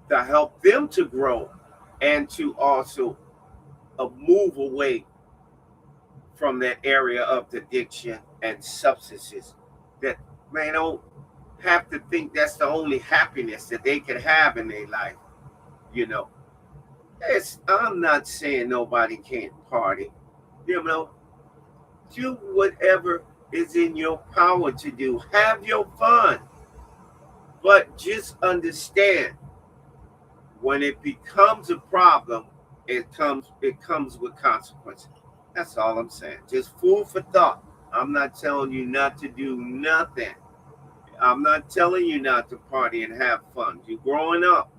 to help them to grow and to also move away from that area of addiction and substances, that they don't have to think that's the only happiness that they can have in their life. You know, I'm not saying nobody can't party. You know, do whatever is in your power to do. Have your fun. But just understand, when it becomes a problem, it comes with consequences. That's all I'm saying. Just food for thought. I'm not telling you not to do nothing. I'm not telling you not to party and have fun. You're growing up.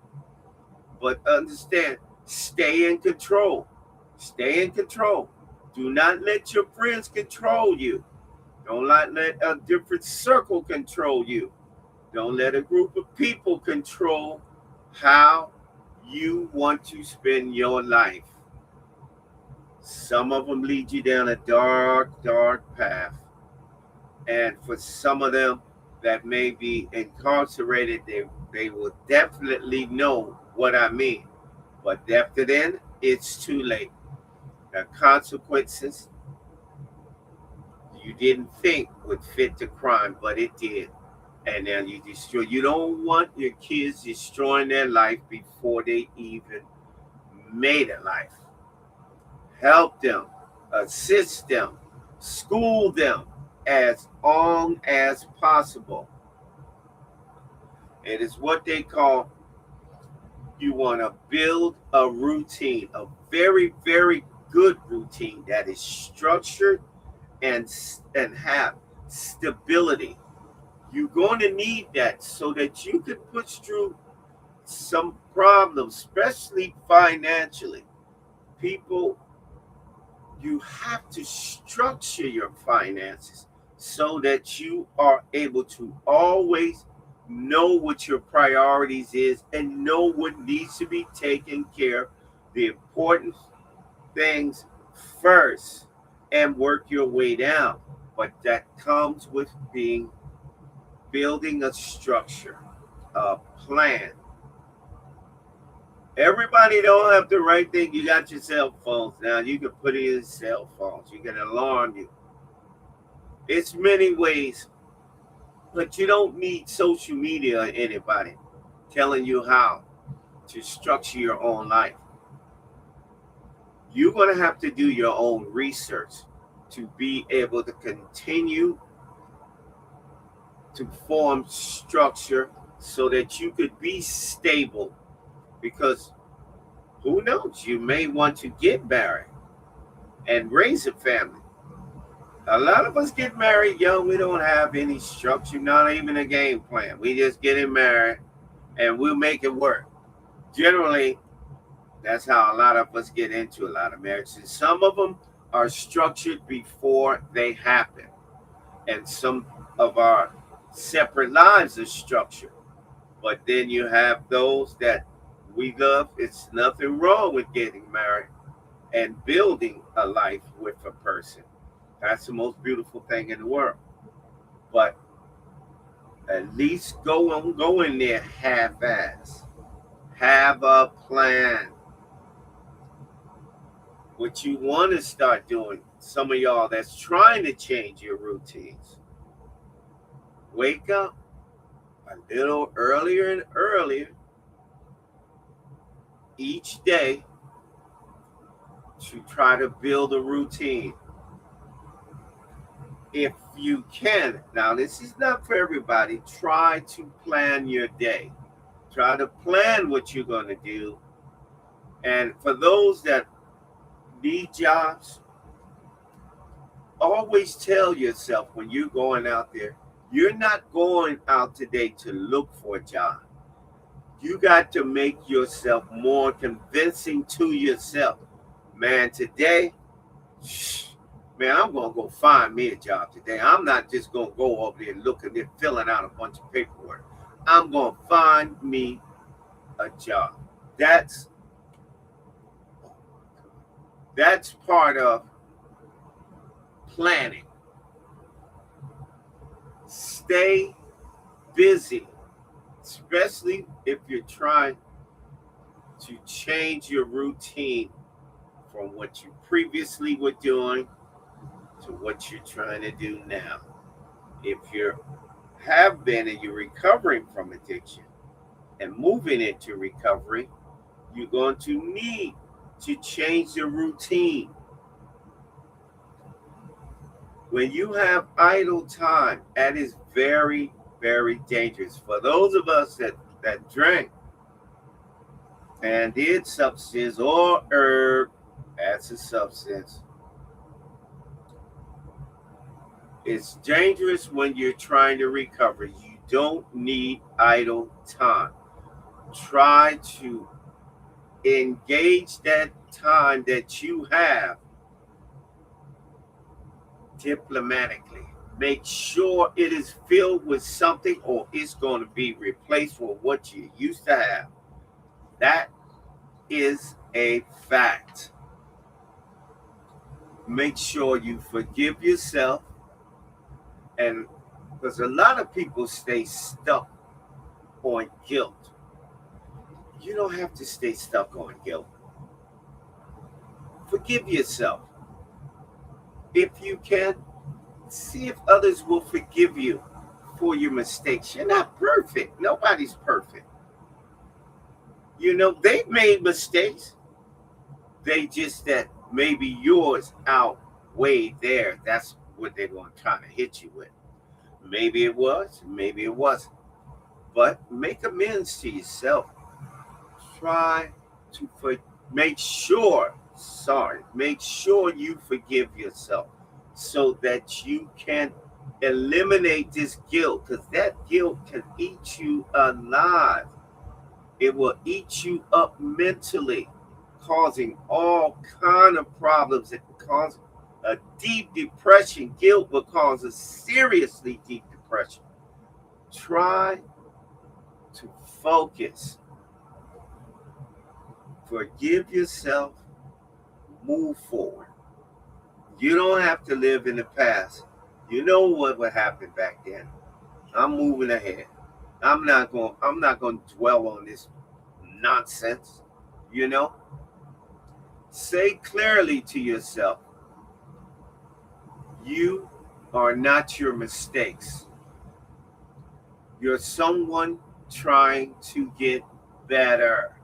But understand, stay in control. Stay in control. Do not let your friends control you. Don't let a different circle control you. Don't let a group of people control how you want to spend your life. Some of them lead you down a dark, dark path. And for some of them that may be incarcerated, they will definitely know what I mean. But after then, it's too late. The consequences you didn't think would fit the crime, but it did. And now you destroy. You don't want your kids destroying their life before they even made a life. Help them, assist them, school them as long as possible. It is what they call, you want to build a routine, a very, very good routine that is structured and have stability. You're going to need that so that you can push through some problems, especially financially. People, you have to structure your finances so that you are able to always know what your priorities is and know what needs to be taken care of, the important things first, and work your way down. But that comes with being building a structure, a plan. Everybody don't have the right thing. You got your cell phones now. You can put it in cell phones. You can alarm you. It's many ways, but you don't need social media or anybody telling you how to structure your own life. You're going to have to do your own research to be able to continue to form structure so that you could be stable. Because who knows, you may want to get married and raise a family. A lot of us get married young. We don't have any structure, not even a game plan. We just get married and we'll make it work. Generally, that's how a lot of us get into a lot of marriages. Some of them are structured before they happen, and some of our separate lives are structured. But then you have those that we love. It's nothing wrong with getting married and building a life with a person. That's the most beautiful thing in the world. But at least go in there half-ass. Have a plan. What you want to start doing, some of y'all that's trying to change your routines, wake up a little earlier and earlier each day to try to build a routine. If you can, now this is not for everybody, try to plan your day. Try to plan what you're going to do. And for those that need jobs, always tell yourself when you're going out there, you're not going out today to look for a job. You got to make yourself more convincing to yourself. Man, today, man, I'm going to go find me a job today. I'm not just going to go over there looking and filling out a bunch of paperwork. I'm going to find me a job. That's part of planning. Stay busy, especially if you're trying to change your routine from what you previously were doing to what you're trying to do now. If you have been and you're recovering from addiction and moving into recovery, you're going to need to change your routine. When you have idle time, that is very, very dangerous. For those of us that drank and did substance or herb, that's a substance. It's dangerous when you're trying to recover. You don't need idle time. Try to Engage that time that you have diplomatically. Make sure it is filled with something or it's going to be replaced with what you used to have. That is a fact. Make sure you forgive yourself, and because a lot of people stay stuck on guilt. You don't have to stay stuck on guilt. Forgive yourself. If you can, see if others will forgive you for your mistakes. You're not perfect. Nobody's perfect. They've made mistakes. They just that maybe yours outweigh theirs. That's what they're going to try to hit you with. Maybe it was, maybe it wasn't. But make amends to yourself. Try to make sure you forgive yourself so that you can eliminate this guilt, because that guilt can eat you alive. It will eat you up mentally, causing all kind of problems. It can cause a deep depression. Guilt will cause a seriously deep depression. Try to focus. Forgive yourself. Move forward. You don't have to live in the past. You know what would happen back then. I'm moving ahead. I'm not going to dwell on this nonsense. You know? Say clearly to yourself, you are not your mistakes. You're someone trying to get better.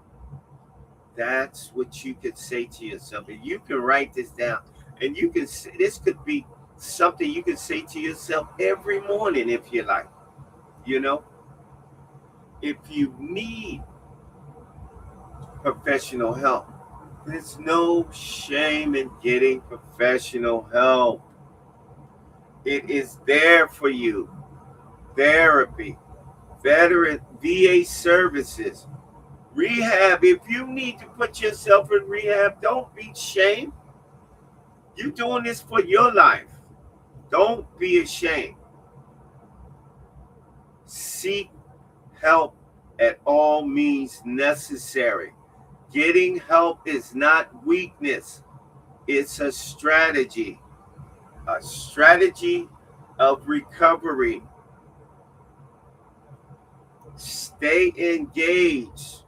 That's what you could say to yourself. And you can write this down. And you can say, this could be something you can say to yourself every morning if you like. You know, if you need professional help, there's no shame in getting professional help. It is there for you. Therapy, veteran VA services, rehab. If you need to put yourself in rehab, don't be ashamed. You're doing this for your life. Don't be ashamed. Seek help at all means necessary. Getting help is not weakness. It's a strategy of recovery. Stay engaged.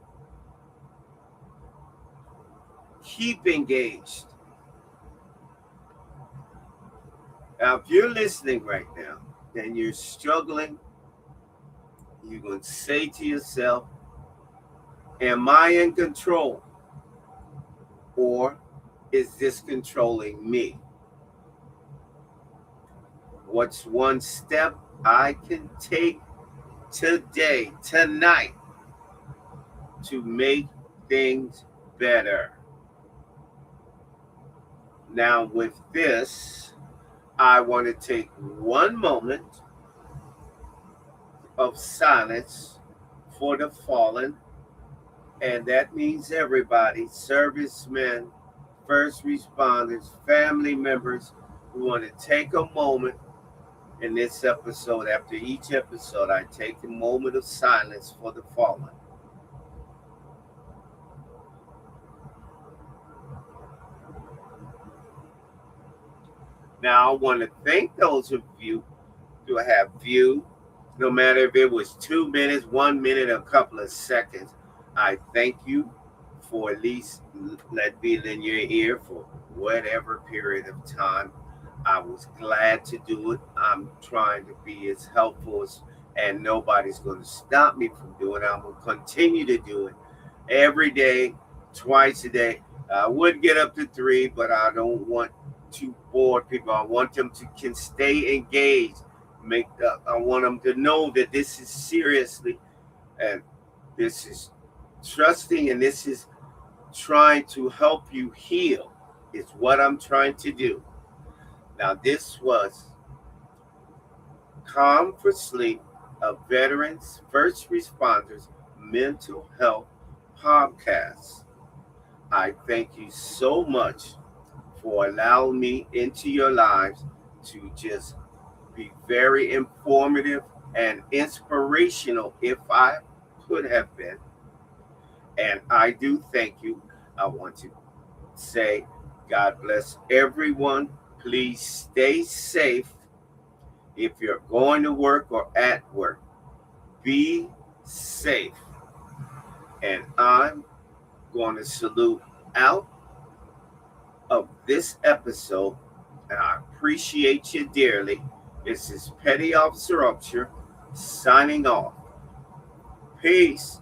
Keep engaged. Now, if you're listening right now and you're struggling, you're going to say to yourself, am I in control? Or is this controlling me? What's one step I can take today, tonight, to make things better? Now, with this, I want to take one moment of silence for the fallen, and that means everybody, servicemen, first responders, family members. We want to take a moment in this episode. After each episode, I take a moment of silence for the fallen. Now, I want to thank those of you who have viewed, no matter if it was 2 minutes, 1 minute, a couple of seconds. I thank you for at least let be in your ear for whatever period of time. I was glad to do it. I'm trying to be as helpful as, and nobody's going to stop me from doing it. I'm going to continue to do it every day, twice a day. I would get up to 3, but I don't want to bore people. I want them to can stay engaged. I want them to know that this is seriously, and this is trusting, and this is trying to help you heal. It's what I'm trying to do. Now, this was Calm for Sleep, a veterans, first responders, mental health podcast. I thank you so much for allowing me into your lives to just be very informative and inspirational if I could have been. And I do thank you. I want to say, God bless everyone. Please stay safe if you're going to work or at work. Be safe. And I'm going to salute out of this episode, and I appreciate you dearly. This is Petty Officer Upshur signing off. Peace.